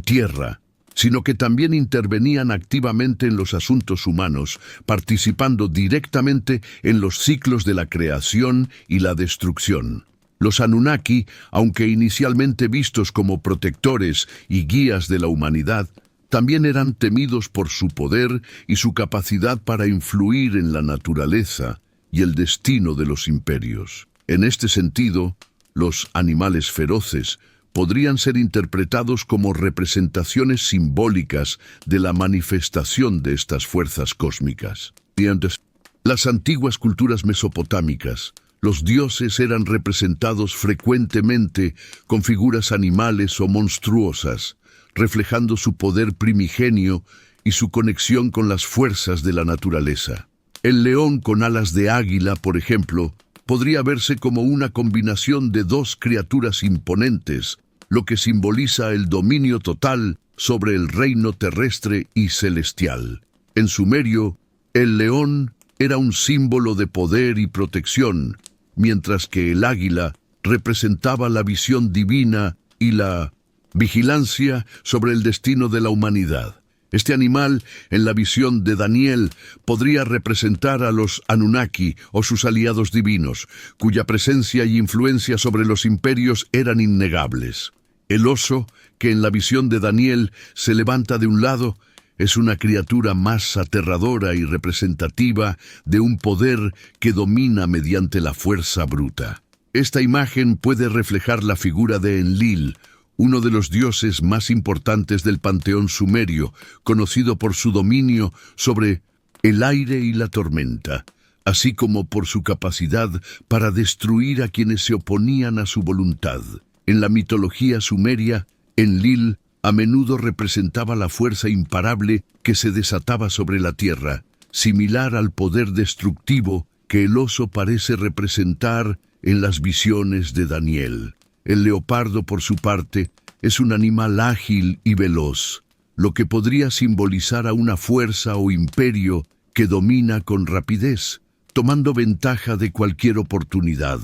tierra, sino que también intervenían activamente en los asuntos humanos, participando directamente en los ciclos de la creación y la destrucción. Los Anunnaki, aunque inicialmente vistos como protectores y guías de la humanidad, también eran temidos por su poder y su capacidad para influir en la naturaleza y el destino de los imperios. En este sentido, los animales feroces podrían ser interpretados como representaciones simbólicas de la manifestación de estas fuerzas cósmicas. Mediante las antiguas culturas mesopotámicas, los dioses eran representados frecuentemente con figuras animales o monstruosas, reflejando su poder primigenio y su conexión con las fuerzas de la naturaleza. El león con alas de águila, por ejemplo, podría verse como una combinación de 2 criaturas imponentes, lo que simboliza el dominio total sobre el reino terrestre y celestial. En sumerio, el león era un símbolo de poder y protección, mientras que el águila representaba la visión divina y la vigilancia sobre el destino de la humanidad. Este animal, en la visión de Daniel, podría representar a los Anunnaki o sus aliados divinos, cuya presencia y influencia sobre los imperios eran innegables. El oso, que en la visión de Daniel se levanta de un lado, es una criatura más aterradora y representativa de un poder que domina mediante la fuerza bruta. Esta imagen puede reflejar la figura de Enlil, uno de los dioses más importantes del panteón sumerio, conocido por su dominio sobre el aire y la tormenta, así como por su capacidad para destruir a quienes se oponían a su voluntad. En la mitología sumeria, Enlil a menudo representaba la fuerza imparable que se desataba sobre la tierra, similar al poder destructivo que el oso parece representar en las visiones de Daniel. El leopardo, por su parte, es un animal ágil y veloz, lo que podría simbolizar a una fuerza o imperio que domina con rapidez, tomando ventaja de cualquier oportunidad.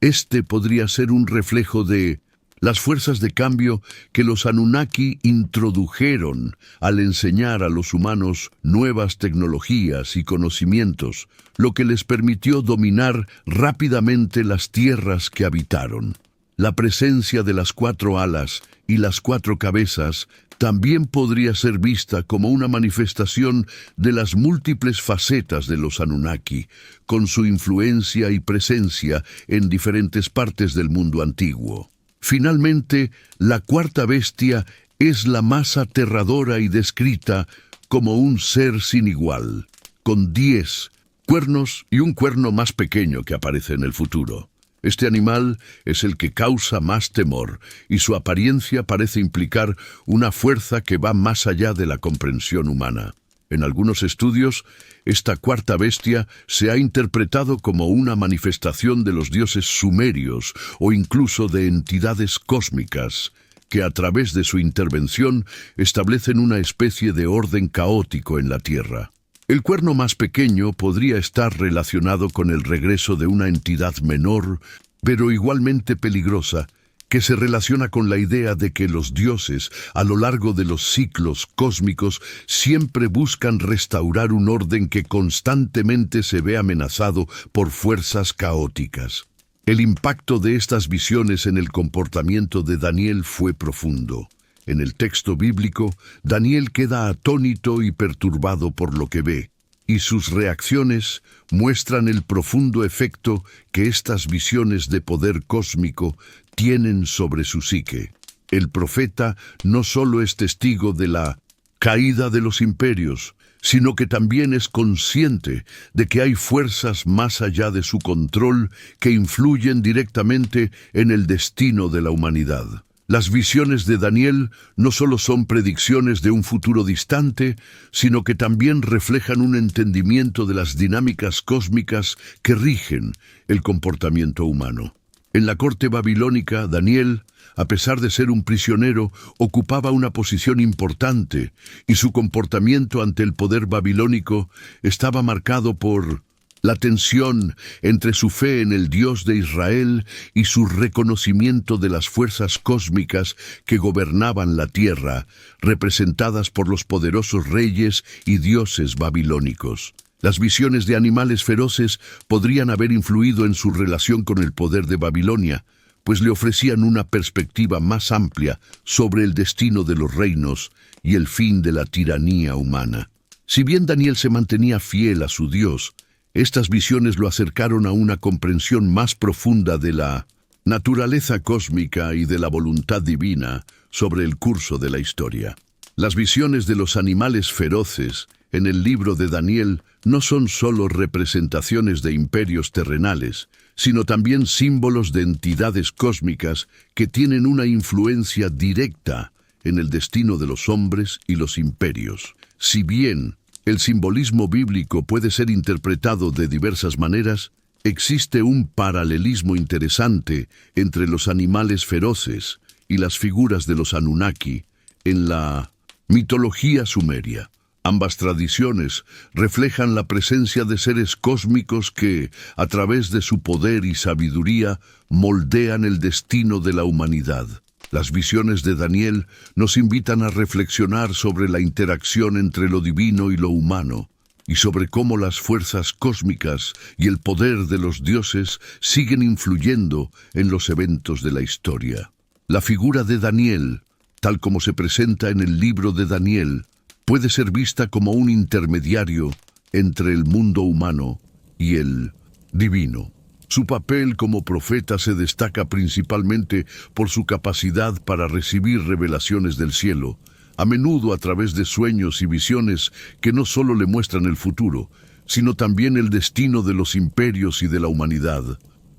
Este podría ser un reflejo de las fuerzas de cambio que los Anunnaki introdujeron al enseñar a los humanos nuevas tecnologías y conocimientos, lo que les permitió dominar rápidamente las tierras que habitaron. La presencia de las 4 alas y las 4 cabezas también podría ser vista como una manifestación de las múltiples facetas de los Anunnaki, con su influencia y presencia en diferentes partes del mundo antiguo. Finalmente, la cuarta bestia es la más aterradora y descrita como un ser sin igual, con 10 cuernos y un cuerno más pequeño que aparece en el futuro. Este animal es el que causa más temor, y su apariencia parece implicar una fuerza que va más allá de la comprensión humana. En algunos estudios, esta cuarta bestia se ha interpretado como una manifestación de los dioses sumerios o incluso de entidades cósmicas, que a través de su intervención establecen una especie de orden caótico en la Tierra. El cuerno más pequeño podría estar relacionado con el regreso de una entidad menor, pero igualmente peligrosa, que se relaciona con la idea de que los dioses, a lo largo de los ciclos cósmicos, siempre buscan restaurar un orden que constantemente se ve amenazado por fuerzas caóticas. El impacto de estas visiones en el comportamiento de Daniel fue profundo. En el texto bíblico, Daniel queda atónito y perturbado por lo que ve, y sus reacciones muestran el profundo efecto que estas visiones de poder cósmico tienen sobre su psique. El profeta no solo es testigo de la caída de los imperios, sino que también es consciente de que hay fuerzas más allá de su control que influyen directamente en el destino de la humanidad. Las visiones de Daniel no solo son predicciones de un futuro distante, sino que también reflejan un entendimiento de las dinámicas cósmicas que rigen el comportamiento humano. En la corte babilónica, Daniel, a pesar de ser un prisionero, ocupaba una posición importante, y su comportamiento ante el poder babilónico estaba marcado por la tensión entre su fe en el Dios de Israel y su reconocimiento de las fuerzas cósmicas que gobernaban la tierra, representadas por los poderosos reyes y dioses babilónicos. Las visiones de animales feroces podrían haber influido en su relación con el poder de Babilonia, pues le ofrecían una perspectiva más amplia sobre el destino de los reinos y el fin de la tiranía humana. Si bien Daniel se mantenía fiel a su Dios, estas visiones lo acercaron a una comprensión más profunda de la naturaleza cósmica y de la voluntad divina sobre el curso de la historia. Las visiones de los animales feroces en el libro de Daniel no son solo representaciones de imperios terrenales, sino también símbolos de entidades cósmicas que tienen una influencia directa en el destino de los hombres y los imperios. Si bien el simbolismo bíblico puede ser interpretado de diversas maneras, existe un paralelismo interesante entre los animales feroces y las figuras de los Anunnaki en la mitología sumeria. Ambas tradiciones reflejan la presencia de seres cósmicos que, a través de su poder y sabiduría, moldean el destino de la humanidad. Las visiones de Daniel nos invitan a reflexionar sobre la interacción entre lo divino y lo humano, y sobre cómo las fuerzas cósmicas y el poder de los dioses siguen influyendo en los eventos de la historia. La figura de Daniel, tal como se presenta en el libro de Daniel, puede ser vista como un intermediario entre el mundo humano y el divino. Su papel como profeta se destaca principalmente por su capacidad para recibir revelaciones del cielo, a menudo a través de sueños y visiones que no solo le muestran el futuro, sino también el destino de los imperios y de la humanidad.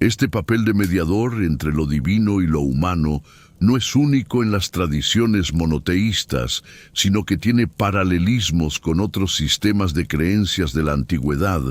Este papel de mediador entre lo divino y lo humano no es único en las tradiciones monoteístas, sino que tiene paralelismos con otros sistemas de creencias de la antigüedad,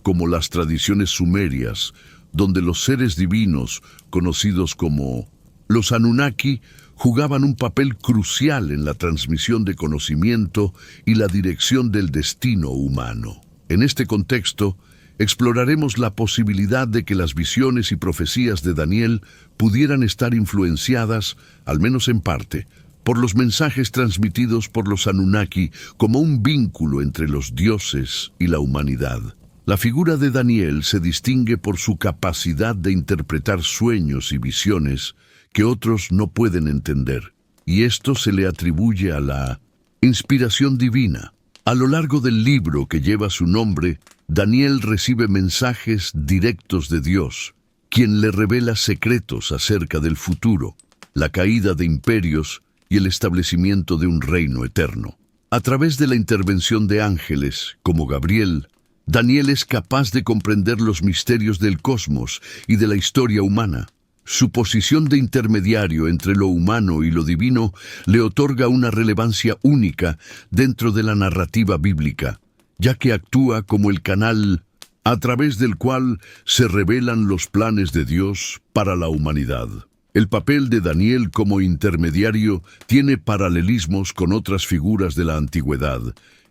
como las tradiciones sumerias, donde los seres divinos, conocidos como los Anunnaki, jugaban un papel crucial en la transmisión de conocimiento y la dirección del destino humano. En este contexto, exploraremos la posibilidad de que las visiones y profecías de Daniel pudieran estar influenciadas, al menos en parte, por los mensajes transmitidos por los Anunnaki como un vínculo entre los dioses y la humanidad. La figura de Daniel se distingue por su capacidad de interpretar sueños y visiones que otros no pueden entender, y esto se le atribuye a la inspiración divina. A lo largo del libro que lleva su nombre, Daniel recibe mensajes directos de Dios, quien le revela secretos acerca del futuro, la caída de imperios y el establecimiento de un reino eterno. A través de la intervención de ángeles, como Gabriel, Daniel es capaz de comprender los misterios del cosmos y de la historia humana. Su posición de intermediario entre lo humano y lo divino le otorga una relevancia única dentro de la narrativa bíblica, ya que actúa como el canal a través del cual se revelan los planes de Dios para la humanidad. El papel de Daniel como intermediario tiene paralelismos con otras figuras de la antigüedad,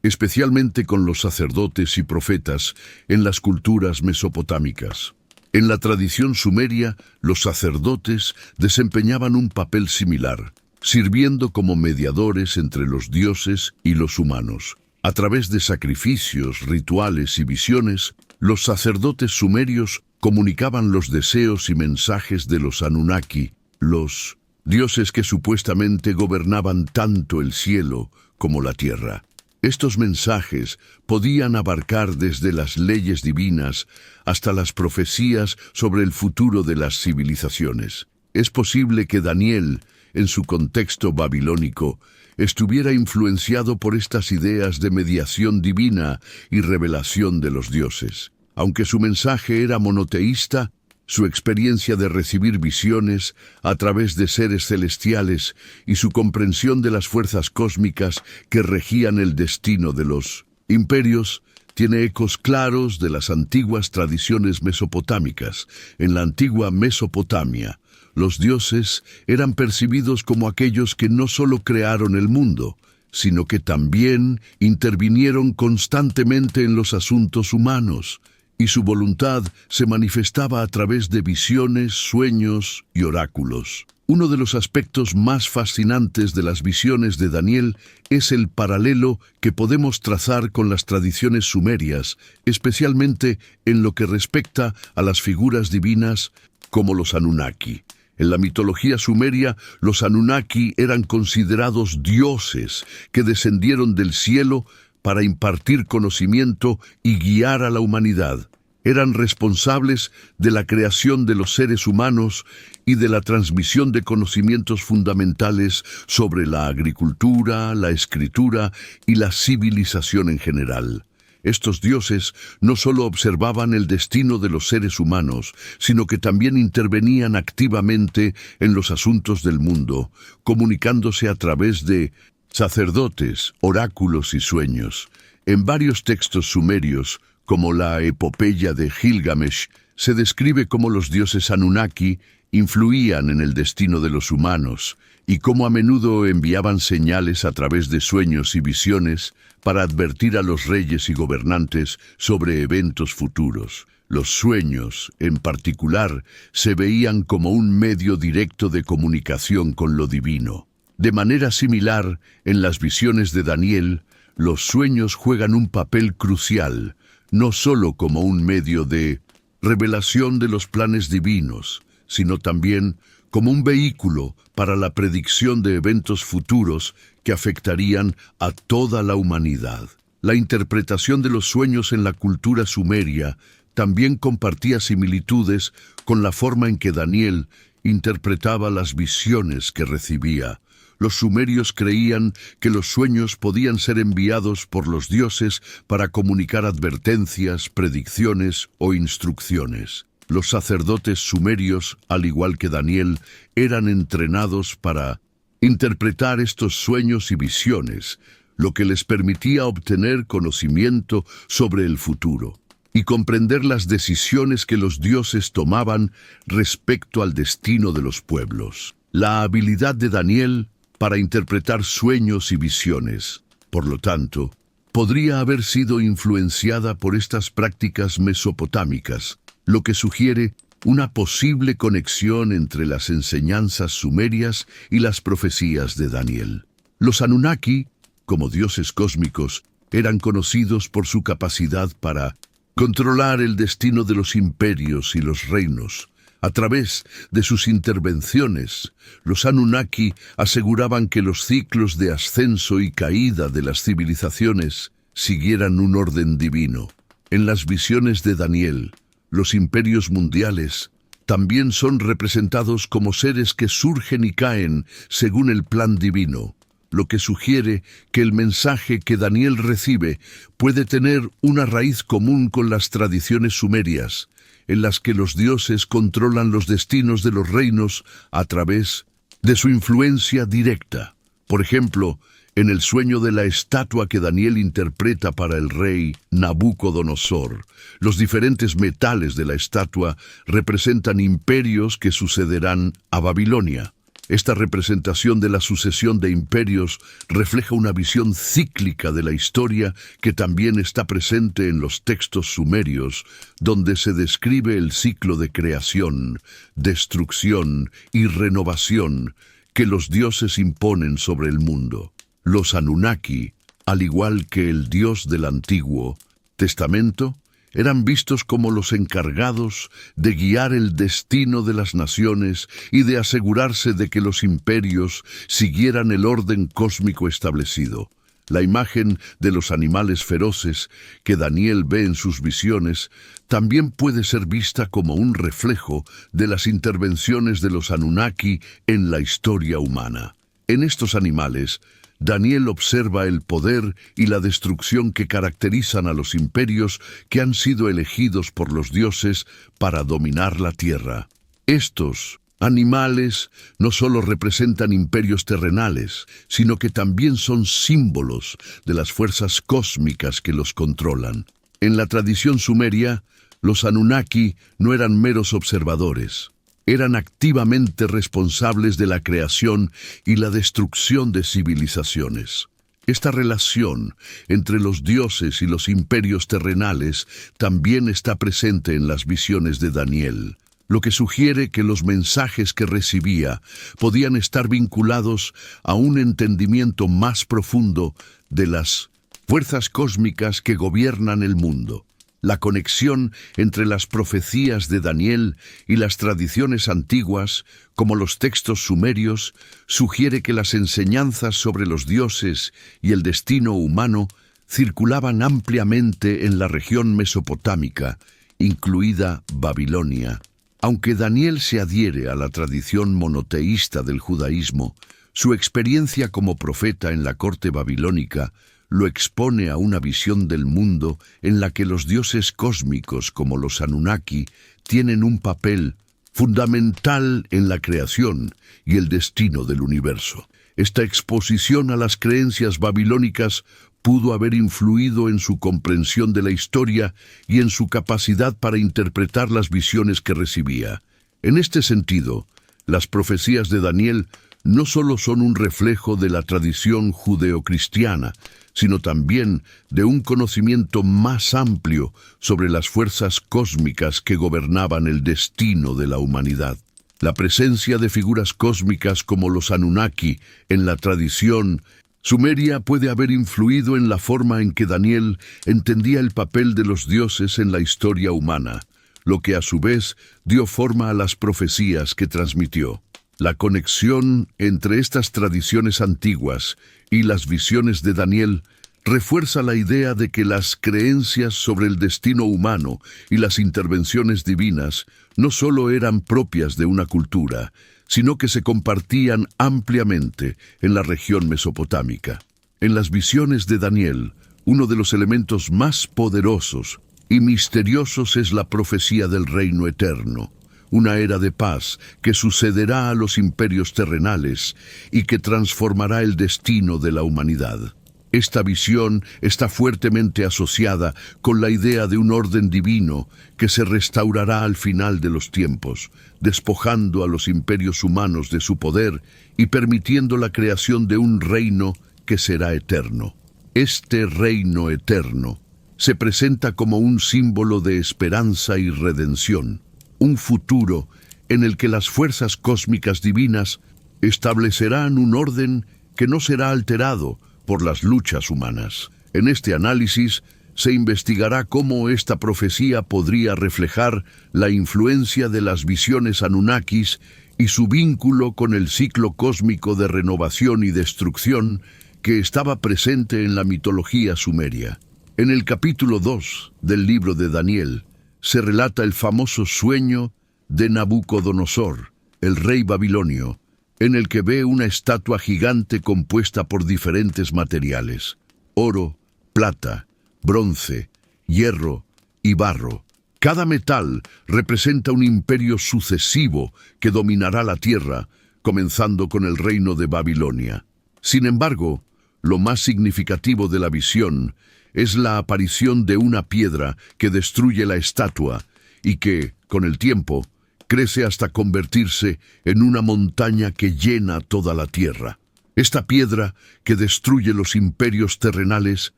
especialmente con los sacerdotes y profetas en las culturas mesopotámicas. En la tradición sumeria, los sacerdotes desempeñaban un papel similar, sirviendo como mediadores entre los dioses y los humanos. A través de sacrificios, rituales y visiones, los sacerdotes sumerios comunicaban los deseos y mensajes de los Anunnaki, los dioses que supuestamente gobernaban tanto el cielo como la tierra. Estos mensajes podían abarcar desde las leyes divinas hasta las profecías sobre el futuro de las civilizaciones. Es posible que Daniel, en su contexto babilónico, estuviera influenciado por estas ideas de mediación divina y revelación de los dioses. Aunque su mensaje era monoteísta, su experiencia de recibir visiones a través de seres celestiales y su comprensión de las fuerzas cósmicas que regían el destino de los imperios tiene ecos claros de las antiguas tradiciones mesopotámicas. En la antigua Mesopotamia, los dioses eran percibidos como aquellos que no solo crearon el mundo, sino que también intervinieron constantemente en los asuntos humanos, y su voluntad se manifestaba a través de visiones, sueños y oráculos. Uno de los aspectos más fascinantes de las visiones de Daniel es el paralelo que podemos trazar con las tradiciones sumerias, especialmente en lo que respecta a las figuras divinas como los Anunnaki. En la mitología sumeria, los Anunnaki eran considerados dioses que descendieron del cielo para impartir conocimiento y guiar a la humanidad. Eran responsables de la creación de los seres humanos y de la transmisión de conocimientos fundamentales sobre la agricultura, la escritura y la civilización en general. Estos dioses no solo observaban el destino de los seres humanos, sino que también intervenían activamente en los asuntos del mundo, comunicándose a través de sacerdotes, oráculos y sueños. En varios textos sumerios, como la epopeya de Gilgamesh, se describe cómo los dioses Anunnaki influían en el destino de los humanos y cómo a menudo enviaban señales a través de sueños y visiones para advertir a los reyes y gobernantes sobre eventos futuros. Los sueños, en particular, se veían como un medio directo de comunicación con lo divino. De manera similar, en las visiones de Daniel, los sueños juegan un papel crucial, no solo como un medio de revelación de los planes divinos, sino también como un vehículo para la predicción de eventos futuros que afectarían a toda la humanidad. La interpretación de los sueños en la cultura sumeria también compartía similitudes con la forma en que Daniel interpretaba las visiones que recibía. Los sumerios creían que los sueños podían ser enviados por los dioses para comunicar advertencias, predicciones o instrucciones. Los sacerdotes sumerios, al igual que Daniel, eran entrenados para interpretar estos sueños y visiones, lo que les permitía obtener conocimiento sobre el futuro y comprender las decisiones que los dioses tomaban respecto al destino de los pueblos. La habilidad de Daniel para interpretar sueños y visiones, por lo tanto, podría haber sido influenciada por estas prácticas mesopotámicas, lo que sugiere una posible conexión entre las enseñanzas sumerias y las profecías de Daniel. Los Anunnaki, como dioses cósmicos, eran conocidos por su capacidad para controlar el destino de los imperios y los reinos. A través de sus intervenciones, los Anunnaki aseguraban que los ciclos de ascenso y caída de las civilizaciones siguieran un orden divino. En las visiones de Daniel, los imperios mundiales también son representados como seres que surgen y caen según el plan divino, lo que sugiere que el mensaje que Daniel recibe puede tener una raíz común con las tradiciones sumerias, en las que los dioses controlan los destinos de los reinos a través de su influencia directa. Por ejemplo, en el sueño de la estatua que Daniel interpreta para el rey Nabucodonosor, los diferentes metales de la estatua representan imperios que sucederán a Babilonia. Esta representación de la sucesión de imperios refleja una visión cíclica de la historia que también está presente en los textos sumerios, donde se describe el ciclo de creación, destrucción y renovación que los dioses imponen sobre el mundo. Los Anunnaki, al igual que el Dios del Antiguo Testamento, eran vistos como los encargados de guiar el destino de las naciones y de asegurarse de que los imperios siguieran el orden cósmico establecido. La imagen de los animales feroces que Daniel ve en sus visiones también puede ser vista como un reflejo de las intervenciones de los Anunnaki en la historia humana. En estos animales, Daniel observa el poder y la destrucción que caracterizan a los imperios que han sido elegidos por los dioses para dominar la tierra. Estos animales no solo representan imperios terrenales, sino que también son símbolos de las fuerzas cósmicas que los controlan. En la tradición sumeria, los Anunnaki no eran meros observadores. Eran activamente responsables de la creación y la destrucción de civilizaciones. Esta relación entre los dioses y los imperios terrenales también está presente en las visiones de Daniel, lo que sugiere que los mensajes que recibía podían estar vinculados a un entendimiento más profundo de las fuerzas cósmicas que gobiernan el mundo. La conexión entre las profecías de Daniel y las tradiciones antiguas, como los textos sumerios, sugiere que las enseñanzas sobre los dioses y el destino humano circulaban ampliamente en la región mesopotámica, incluida Babilonia. Aunque Daniel se adhiere a la tradición monoteísta del judaísmo, su experiencia como profeta en la corte babilónica lo expone a una visión del mundo en la que los dioses cósmicos como los Anunnaki tienen un papel fundamental en la creación y el destino del universo. Esta exposición a las creencias babilónicas pudo haber influido en su comprensión de la historia y en su capacidad para interpretar las visiones que recibía. En este sentido, las profecías de Daniel no solo son un reflejo de la tradición judeocristiana, sino también de un conocimiento más amplio sobre las fuerzas cósmicas que gobernaban el destino de la humanidad. La presencia de figuras cósmicas como los Anunnaki en la tradición sumeria puede haber influido en la forma en que Daniel entendía el papel de los dioses en la historia humana, lo que a su vez dio forma a las profecías que transmitió. La conexión entre estas tradiciones antiguas y las visiones de Daniel refuerza la idea de que las creencias sobre el destino humano y las intervenciones divinas no solo eran propias de una cultura, sino que se compartían ampliamente en la región mesopotámica. En las visiones de Daniel, uno de los elementos más poderosos y misteriosos es la profecía del reino eterno, una era de paz que sucederá a los imperios terrenales y que transformará el destino de la humanidad. Esta visión está fuertemente asociada con la idea de un orden divino que se restaurará al final de los tiempos, despojando a los imperios humanos de su poder y permitiendo la creación de un reino que será eterno. Este reino eterno se presenta como un símbolo de esperanza y redención, un futuro en el que las fuerzas cósmicas divinas establecerán un orden que no será alterado por las luchas humanas. En este análisis se investigará cómo esta profecía podría reflejar la influencia de las visiones Anunnakis y su vínculo con el ciclo cósmico de renovación y destrucción que estaba presente en la mitología sumeria. En el capítulo 2 del libro de Daniel se relata el famoso sueño de Nabucodonosor, el rey babilonio, en el que ve una estatua gigante compuesta por diferentes materiales: oro, plata, bronce, hierro y barro. Cada metal representa un imperio sucesivo que dominará la tierra, comenzando con el reino de Babilonia. Sin embargo, lo más significativo de la visión es la aparición de una piedra que destruye la estatua y que, con el tiempo, crece hasta convertirse en una montaña que llena toda la tierra. Esta piedra, que destruye los imperios terrenales,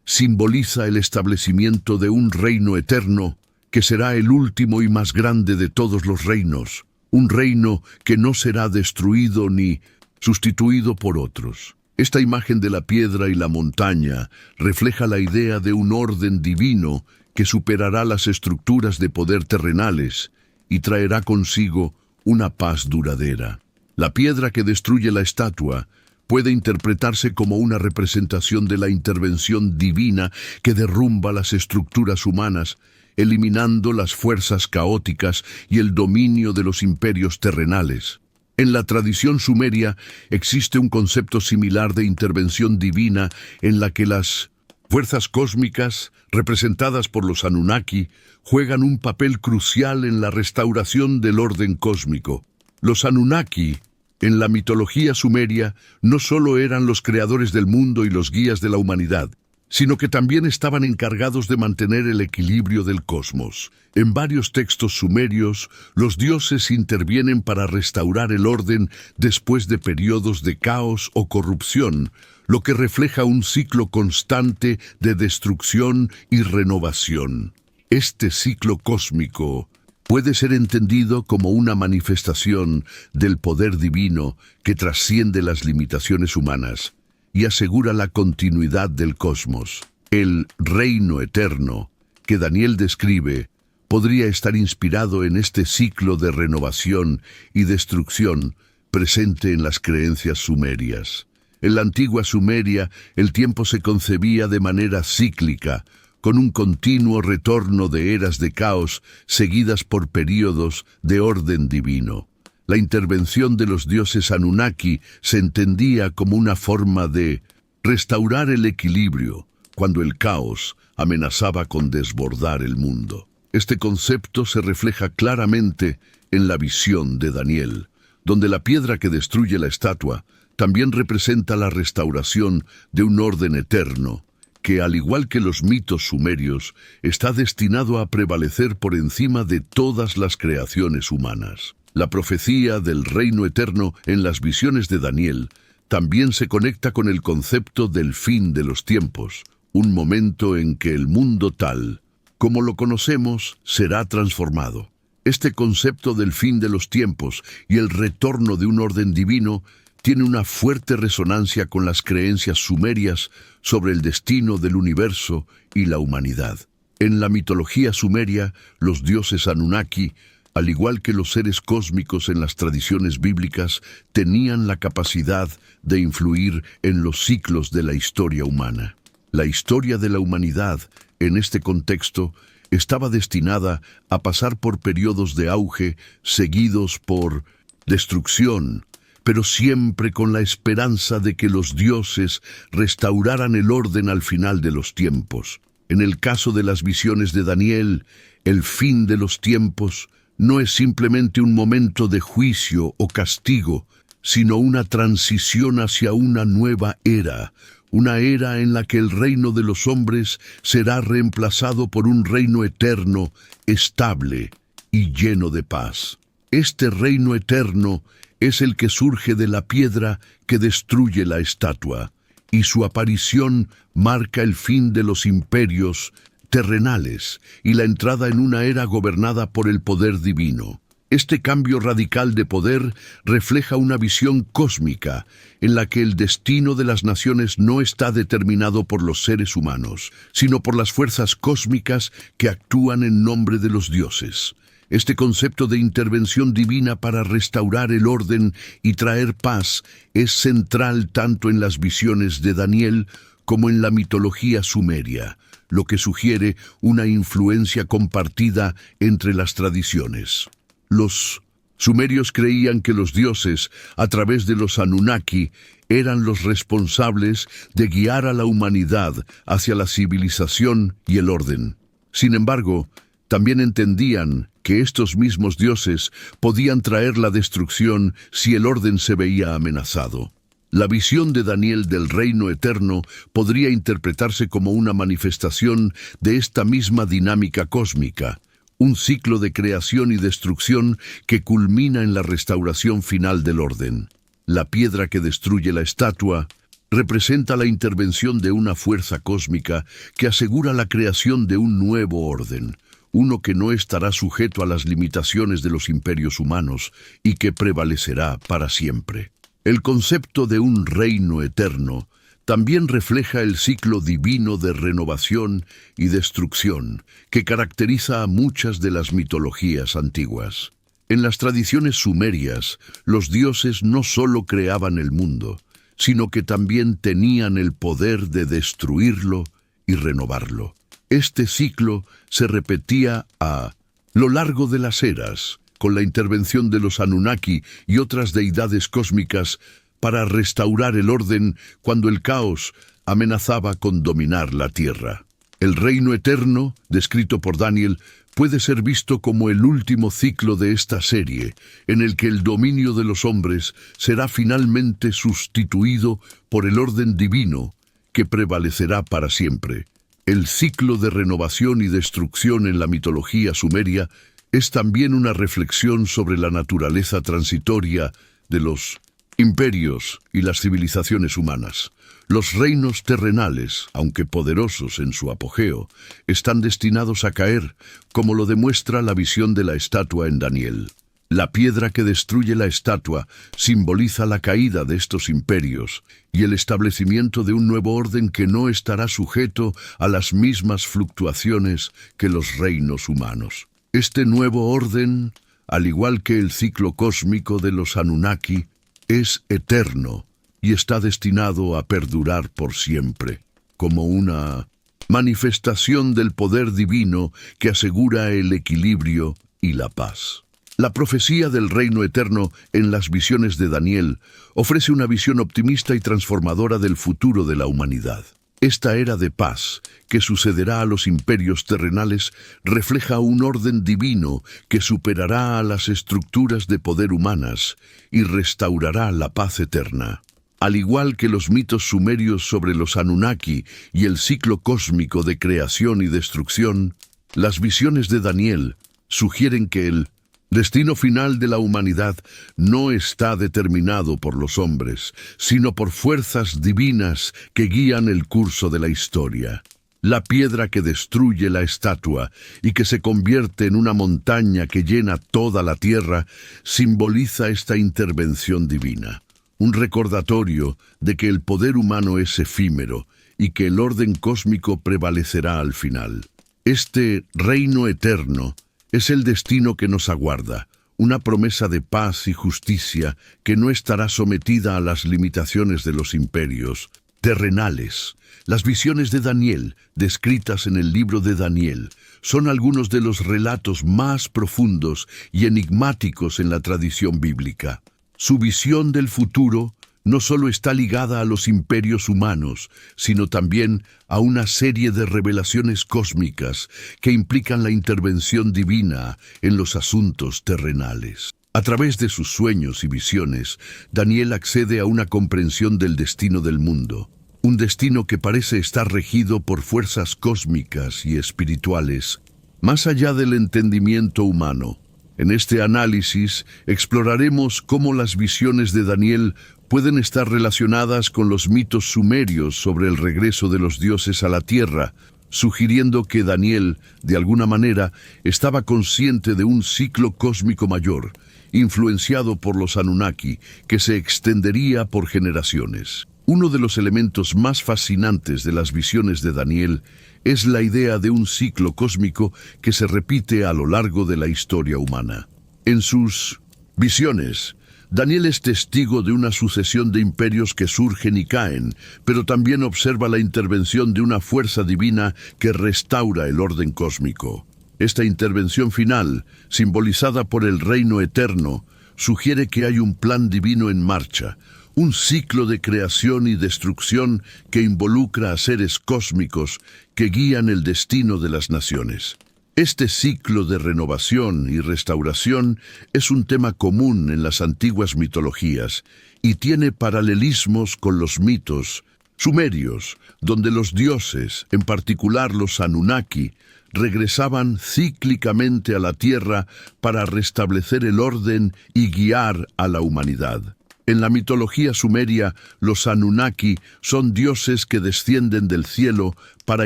simboliza el establecimiento de un reino eterno que será el último y más grande de todos los reinos, un reino que no será destruido ni sustituido por otros. Esta imagen de la piedra y la montaña refleja la idea de un orden divino que superará las estructuras de poder terrenales y traerá consigo una paz duradera. La piedra que destruye la estatua puede interpretarse como una representación de la intervención divina que derrumba las estructuras humanas, eliminando las fuerzas caóticas y el dominio de los imperios terrenales. En la tradición sumeria existe un concepto similar de intervención divina en la que las fuerzas cósmicas, representadas por los Anunnaki, juegan un papel crucial en la restauración del orden cósmico. Los Anunnaki, en la mitología sumeria, no solo eran los creadores del mundo y los guías de la humanidad, sino que también estaban encargados de mantener el equilibrio del cosmos. En varios textos sumerios, los dioses intervienen para restaurar el orden después de periodos de caos o corrupción, lo que refleja un ciclo constante de destrucción y renovación. Este ciclo cósmico puede ser entendido como una manifestación del poder divino que trasciende las limitaciones humanas y asegura la continuidad del cosmos. El reino eterno que Daniel describe podría estar inspirado en este ciclo de renovación y destrucción presente en las creencias sumerias. En la antigua Sumeria, el tiempo se concebía de manera cíclica, con un continuo retorno de eras de caos seguidas por períodos de orden divino. La intervención de los dioses Anunnaki se entendía como una forma de restaurar el equilibrio cuando el caos amenazaba con desbordar el mundo. Este concepto se refleja claramente en la visión de Daniel, donde la piedra que destruye la estatua también representa la restauración de un orden eterno, que, al igual que los mitos sumerios, está destinado a prevalecer por encima de todas las creaciones humanas. La profecía del reino eterno en las visiones de Daniel también se conecta con el concepto del fin de los tiempos, un momento en que el mundo tal, como lo conocemos, será transformado. Este concepto del fin de los tiempos y el retorno de un orden divino tiene una fuerte resonancia con las creencias sumerias sobre el destino del universo y la humanidad. En la mitología sumeria, los dioses Anunnaki, al igual que los seres cósmicos en las tradiciones bíblicas, tenían la capacidad de influir en los ciclos de la historia humana. La historia de la humanidad, en este contexto, estaba destinada a pasar por periodos de auge seguidos por destrucción, pero siempre con la esperanza de que los dioses restauraran el orden al final de los tiempos. En el caso de las visiones de Daniel, el fin de los tiempos no es simplemente un momento de juicio o castigo, sino una transición hacia una nueva era, una era en la que el reino de los hombres será reemplazado por un reino eterno, estable y lleno de paz. Este reino eterno es el que surge de la piedra que destruye la estatua, y su aparición marca el fin de los imperios terrenales y la entrada en una era gobernada por el poder divino. Este cambio radical de poder refleja una visión cósmica en la que el destino de las naciones no está determinado por los seres humanos, sino por las fuerzas cósmicas que actúan en nombre de los dioses. Este concepto de intervención divina para restaurar el orden y traer paz es central tanto en las visiones de Daniel como en la mitología sumeria, lo que sugiere una influencia compartida entre las tradiciones. Los sumerios creían que los dioses, a través de los Anunnaki, eran los responsables de guiar a la humanidad hacia la civilización y el orden. Sin embargo, también entendían que estos mismos dioses podían traer la destrucción si el orden se veía amenazado. La visión de Daniel del reino eterno podría interpretarse como una manifestación de esta misma dinámica cósmica, un ciclo de creación y destrucción que culmina en la restauración final del orden. La piedra que destruye la estatua representa la intervención de una fuerza cósmica que asegura la creación de un nuevo orden, uno que no estará sujeto a las limitaciones de los imperios humanos y que prevalecerá para siempre. El concepto de un reino eterno también refleja el ciclo divino de renovación y destrucción que caracteriza a muchas de las mitologías antiguas. En las tradiciones sumerias, los dioses no solo creaban el mundo, sino que también tenían el poder de destruirlo y renovarlo. Este ciclo se repetía a lo largo de las eras, con la intervención de los Anunnaki y otras deidades cósmicas para restaurar el orden cuando el caos amenazaba con dominar la tierra. El reino eterno, descrito por Daniel, puede ser visto como el último ciclo de esta serie, en el que el dominio de los hombres será finalmente sustituido por el orden divino, que prevalecerá para siempre. El ciclo de renovación y destrucción en la mitología sumeria es también una reflexión sobre la naturaleza transitoria de los imperios y las civilizaciones humanas. Los reinos terrenales, aunque poderosos en su apogeo, están destinados a caer, como lo demuestra la visión de la estatua en Daniel. La piedra que destruye la estatua simboliza la caída de estos imperios y el establecimiento de un nuevo orden que no estará sujeto a las mismas fluctuaciones que los reinos humanos. Este nuevo orden, al igual que el ciclo cósmico de los Anunnaki, es eterno y está destinado a perdurar por siempre, como una manifestación del poder divino que asegura el equilibrio y la paz. La profecía del reino eterno en las visiones de Daniel ofrece una visión optimista y transformadora del futuro de la humanidad. Esta era de paz, que sucederá a los imperios terrenales, refleja un orden divino que superará a las estructuras de poder humanas y restaurará la paz eterna. Al igual que los mitos sumerios sobre los Anunnaki y el ciclo cósmico de creación y destrucción, las visiones de Daniel sugieren que el destino final de la humanidad no está determinado por los hombres, sino por fuerzas divinas que guían el curso de la historia. La piedra que destruye la estatua y que se convierte en una montaña que llena toda la tierra simboliza esta intervención divina, un recordatorio de que el poder humano es efímero y que el orden cósmico prevalecerá al final. Este reino eterno es el destino que nos aguarda, una promesa de paz y justicia que no estará sometida a las limitaciones de los imperios, terrenales. Las visiones de Daniel, descritas en el libro de Daniel, son algunos de los relatos más profundos y enigmáticos en la tradición bíblica. Su visión del futuro no solo está ligada a los imperios humanos, sino también a una serie de revelaciones cósmicas que implican la intervención divina en los asuntos terrenales. A través de sus sueños y visiones, Daniel accede a una comprensión del destino del mundo, un destino que parece estar regido por fuerzas cósmicas y espirituales, más allá del entendimiento humano. En este análisis exploraremos cómo las visiones de Daniel pueden estar relacionadas con los mitos sumerios sobre el regreso de los dioses a la tierra, sugiriendo que Daniel, de alguna manera, estaba consciente de un ciclo cósmico mayor, influenciado por los Anunnaki, que se extendería por generaciones. Uno de los elementos más fascinantes de las visiones de Daniel es la idea de un ciclo cósmico que se repite a lo largo de la historia humana. En sus visiones, Daniel es testigo de una sucesión de imperios que surgen y caen, pero también observa la intervención de una fuerza divina que restaura el orden cósmico. Esta intervención final, simbolizada por el reino eterno, sugiere que hay un plan divino en marcha, un ciclo de creación y destrucción que involucra a seres cósmicos que guían el destino de las naciones. Este ciclo de renovación y restauración es un tema común en las antiguas mitologías y tiene paralelismos con los mitos sumerios, donde los dioses, en particular los Anunnaki, regresaban cíclicamente a la tierra para restablecer el orden y guiar a la humanidad. En la mitología sumeria, los Anunnaki son dioses que descienden del cielo para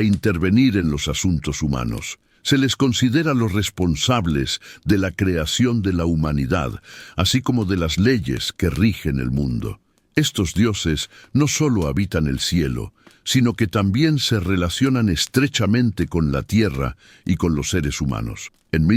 intervenir en los asuntos humanos. Se les considera los responsables de la creación de la humanidad, así como de las leyes que rigen el mundo. Estos dioses no solo habitan el cielo, sino que también se relacionan estrechamente con la tierra y con los seres humanos. En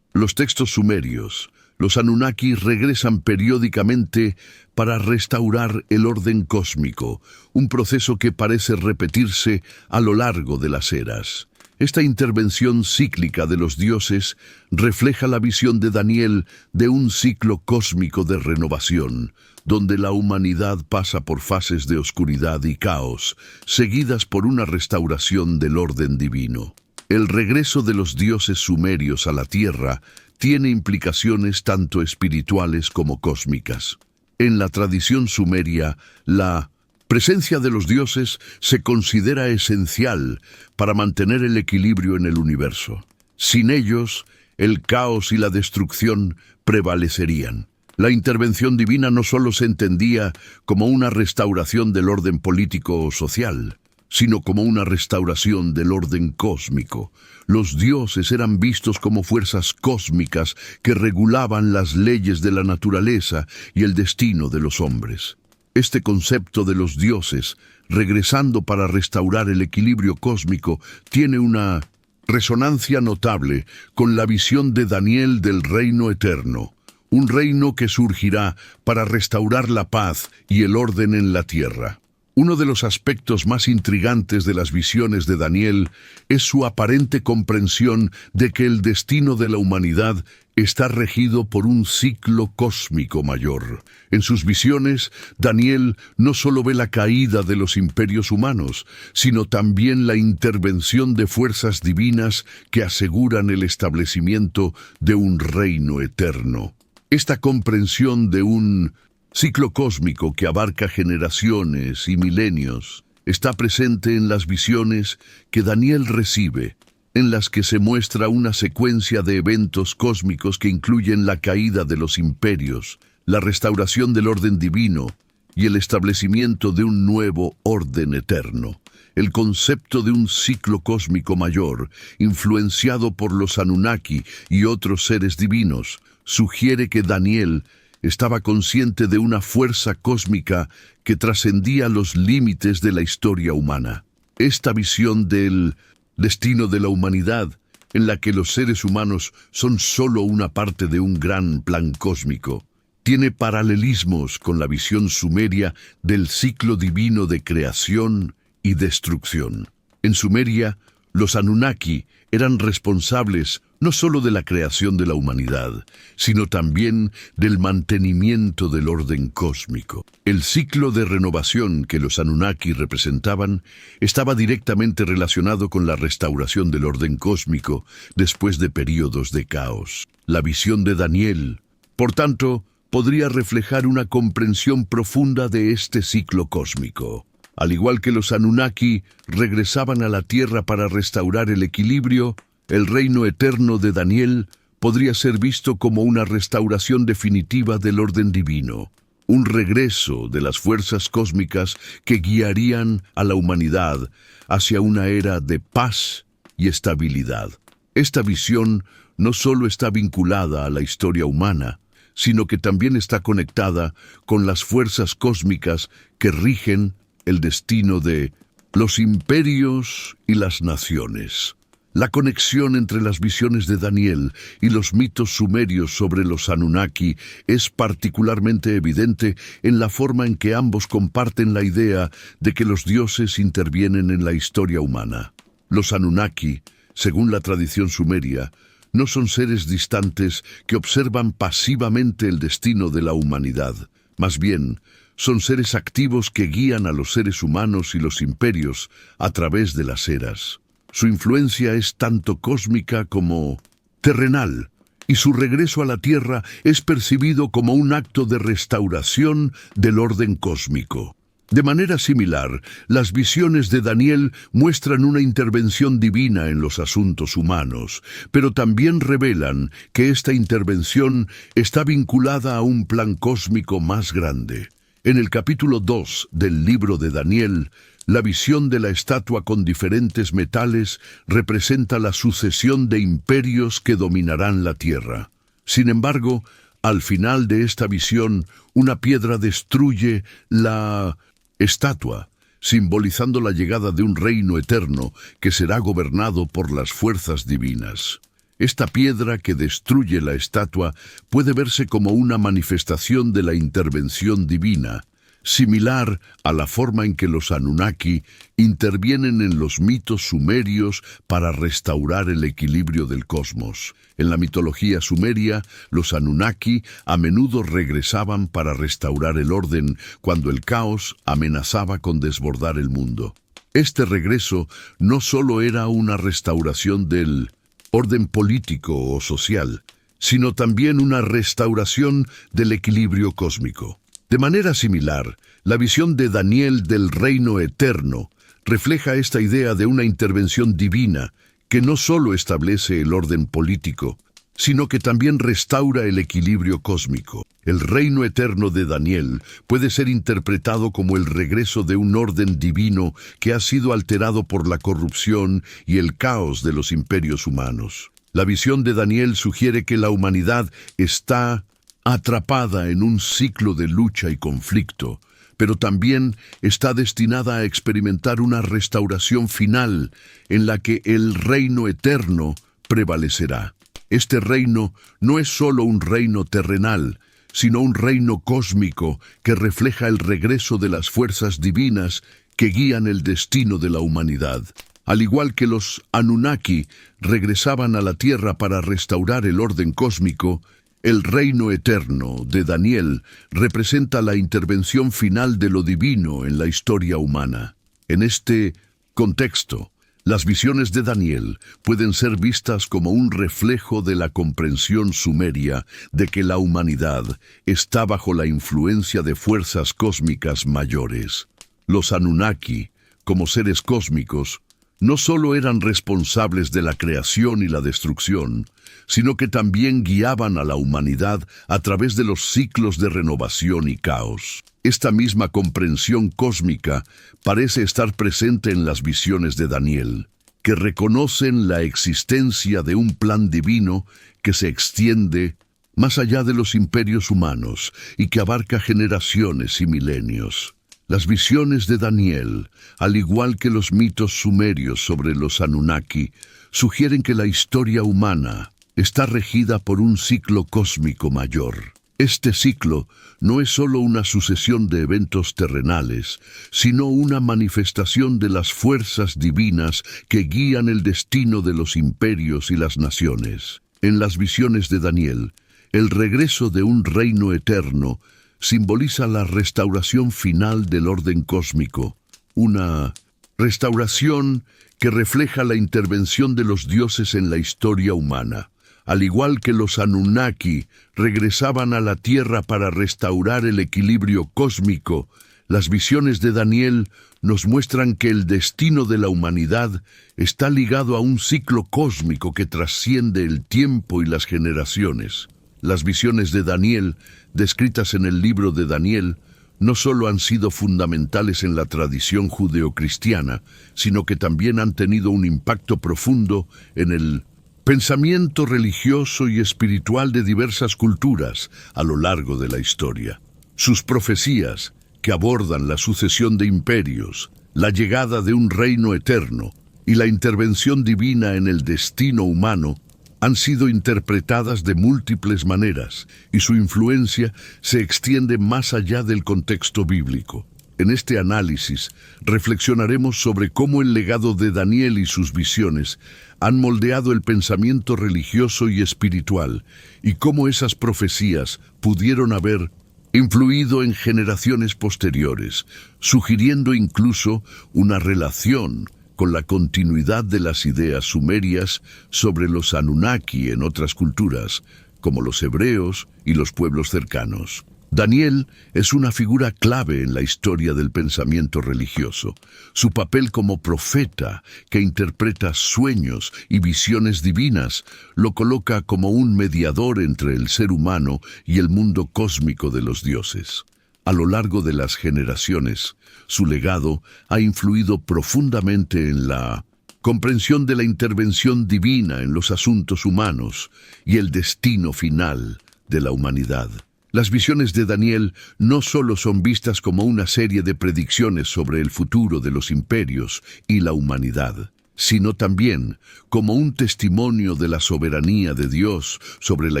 los textos sumerios, los Anunnaki regresan periódicamente para restaurar el orden cósmico, un proceso que parece repetirse a lo largo de las eras. Esta intervención cíclica de los dioses refleja la visión de Daniel de un ciclo cósmico de renovación, donde la humanidad pasa por fases de oscuridad y caos, seguidas por una restauración del orden divino. El regreso de los dioses sumerios a la tierra tiene implicaciones tanto espirituales como cósmicas. En la tradición sumeria, la presencia de los dioses se considera esencial para mantener el equilibrio en el universo. Sin ellos, el caos y la destrucción prevalecerían. La intervención divina no solo se entendía como una restauración del orden político o social, sino como una restauración del orden cósmico. Los dioses eran vistos como fuerzas cósmicas que regulaban las leyes de la naturaleza y el destino de los hombres. Este concepto de los dioses, regresando para restaurar el equilibrio cósmico, tiene una resonancia notable con la visión de Daniel del reino eterno, un reino que surgirá para restaurar la paz y el orden en la tierra. Uno de los aspectos más intrigantes de las visiones de Daniel es su aparente comprensión de que el destino de la humanidad está regido por un ciclo cósmico mayor. En sus visiones, Daniel no solo ve la caída de los imperios humanos, sino también la intervención de fuerzas divinas que aseguran el establecimiento de un reino eterno. Esta comprensión de un ciclo cósmico que abarca generaciones y milenios está presente en las visiones que Daniel recibe, en las que se muestra una secuencia de eventos cósmicos que incluyen la caída de los imperios, la restauración del orden divino y el establecimiento de un nuevo orden eterno. El concepto de un ciclo cósmico mayor, influenciado por los Anunnaki y otros seres divinos, sugiere que Daniel estaba consciente de una fuerza cósmica que trascendía los límites de la historia humana. Esta visión del destino de la humanidad, en la que los seres humanos son solo una parte de un gran plan cósmico, tiene paralelismos con la visión sumeria del ciclo divino de creación y destrucción. En Sumeria, los Anunnaki eran responsables no solo de la creación de la humanidad, sino también del mantenimiento del orden cósmico. El ciclo de renovación que los Anunnaki representaban estaba directamente relacionado con la restauración del orden cósmico después de períodos de caos. La visión de Daniel, por tanto, podría reflejar una comprensión profunda de este ciclo cósmico. Al igual que los Anunnaki regresaban a la Tierra para restaurar el equilibrio, el reino eterno de Daniel podría ser visto como una restauración definitiva del orden divino, un regreso de las fuerzas cósmicas que guiarían a la humanidad hacia una era de paz y estabilidad. Esta visión no solo está vinculada a la historia humana, sino que también está conectada con las fuerzas cósmicas que rigen el destino de los imperios y las naciones. La conexión entre las visiones de Daniel y los mitos sumerios sobre los Anunnaki es particularmente evidente en la forma en que ambos comparten la idea de que los dioses intervienen en la historia humana. Los Anunnaki, según la tradición sumeria, no son seres distantes que observan pasivamente el destino de la humanidad. Más bien, son seres activos que guían a los seres humanos y los imperios a través de las eras. Su influencia es tanto cósmica como terrenal, y su regreso a la Tierra es percibido como un acto de restauración del orden cósmico. De manera similar, las visiones de Daniel muestran una intervención divina en los asuntos humanos, pero también revelan que esta intervención está vinculada a un plan cósmico más grande. En el capítulo 2 del libro de Daniel, la visión de la estatua con diferentes metales representa la sucesión de imperios que dominarán la tierra. Sin embargo, al final de esta visión, una piedra destruye la estatua, simbolizando la llegada de un reino eterno que será gobernado por las fuerzas divinas. Esta piedra que destruye la estatua puede verse como una manifestación de la intervención divina, similar a la forma en que los Anunnaki intervienen en los mitos sumerios para restaurar el equilibrio del cosmos. En la mitología sumeria, los Anunnaki a menudo regresaban para restaurar el orden cuando el caos amenazaba con desbordar el mundo. Este regreso no solo era una restauración del orden político o social, sino también una restauración del equilibrio cósmico. De manera similar, la visión de Daniel del reino eterno refleja esta idea de una intervención divina que no solo establece el orden político, sino que también restaura el equilibrio cósmico. El reino eterno de Daniel puede ser interpretado como el regreso de un orden divino que ha sido alterado por la corrupción y el caos de los imperios humanos. La visión de Daniel sugiere que la humanidad está atrapada en un ciclo de lucha y conflicto, pero también está destinada a experimentar una restauración final en la que el reino eterno prevalecerá. Este reino no es solo un reino terrenal, sino un reino cósmico que refleja el regreso de las fuerzas divinas que guían el destino de la humanidad. Al igual que los Anunnaki regresaban a la Tierra para restaurar el orden cósmico, el reino eterno de Daniel representa la intervención final de lo divino en la historia humana. En este contexto, las visiones de Daniel pueden ser vistas como un reflejo de la comprensión sumeria de que la humanidad está bajo la influencia de fuerzas cósmicas mayores. Los Anunnaki, como seres cósmicos, no solo eran responsables de la creación y la destrucción, sino que también guiaban a la humanidad a través de los ciclos de renovación y caos. Esta misma comprensión cósmica parece estar presente en las visiones de Daniel, que reconocen la existencia de un plan divino que se extiende más allá de los imperios humanos y que abarca generaciones y milenios. Las visiones de Daniel, al igual que los mitos sumerios sobre los Anunnaki, sugieren que la historia humana está regida por un ciclo cósmico mayor. Este ciclo no es solo una sucesión de eventos terrenales, sino una manifestación de las fuerzas divinas que guían el destino de los imperios y las naciones. En las visiones de Daniel, el regreso de un reino eterno simboliza la restauración final del orden cósmico, una restauración que refleja la intervención de los dioses en la historia humana. Al igual que los Anunnaki regresaban a la Tierra para restaurar el equilibrio cósmico, las visiones de Daniel nos muestran que el destino de la humanidad está ligado a un ciclo cósmico que trasciende el tiempo y las generaciones. Las visiones de Daniel, descritas en el libro de Daniel, no solo han sido fundamentales en la tradición judeocristiana, sino que también han tenido un impacto profundo en el pensamiento religioso y espiritual de diversas culturas a lo largo de la historia. Sus profecías, que abordan la sucesión de imperios, la llegada de un reino eterno y la intervención divina en el destino humano, han sido interpretadas de múltiples maneras y su influencia se extiende más allá del contexto bíblico. En este análisis reflexionaremos sobre cómo el legado de Daniel y sus visiones han moldeado el pensamiento religioso y espiritual y cómo esas profecías pudieron haber influido en generaciones posteriores, sugiriendo incluso una relación con la continuidad de las ideas sumerias sobre los Anunnaki en otras culturas, como los hebreos y los pueblos cercanos. Daniel es una figura clave en la historia del pensamiento religioso. Su papel como profeta, que interpreta sueños y visiones divinas, lo coloca como un mediador entre el ser humano y el mundo cósmico de los dioses. A lo largo de las generaciones, su legado ha influido profundamente en la comprensión de la intervención divina en los asuntos humanos y el destino final de la humanidad. Las visiones de Daniel no solo son vistas como una serie de predicciones sobre el futuro de los imperios y la humanidad, sino también como un testimonio de la soberanía de Dios sobre la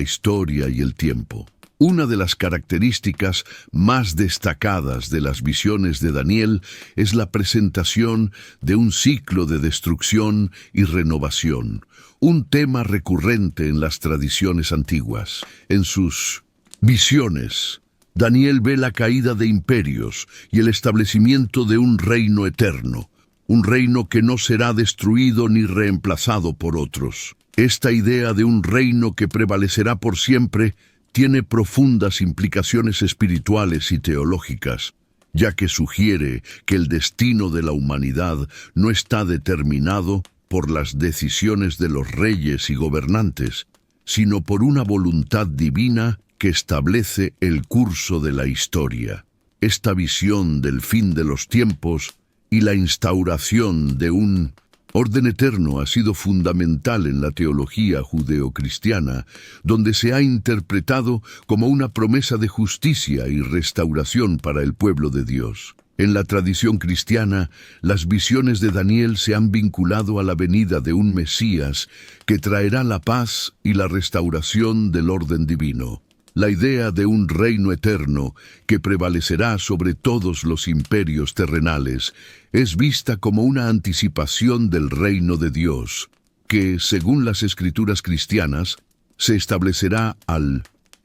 historia y el tiempo. Una de las características más destacadas de las visiones de Daniel es la presentación de un ciclo de destrucción y renovación, un tema recurrente en las tradiciones antiguas. En sus visiones, Daniel ve la caída de imperios y el establecimiento de un reino eterno, un reino que no será destruido ni reemplazado por otros. Esta idea de un reino que prevalecerá por siempre tiene profundas implicaciones espirituales y teológicas, ya que sugiere que el destino de la humanidad no está determinado por las decisiones de los reyes y gobernantes, sino por una voluntad divina que establece el curso de la historia. Esta visión del fin de los tiempos y la instauración de un orden eterno ha sido fundamental en la teología judeocristiana, donde se ha interpretado como una promesa de justicia y restauración para el pueblo de Dios. En la tradición cristiana, las visiones de Daniel se han vinculado a la venida de un Mesías que traerá la paz y la restauración del orden divino. La idea de un reino eterno que prevalecerá sobre todos los imperios terrenales es vista como una anticipación del reino de Dios, que, según las escrituras cristianas, se establecerá al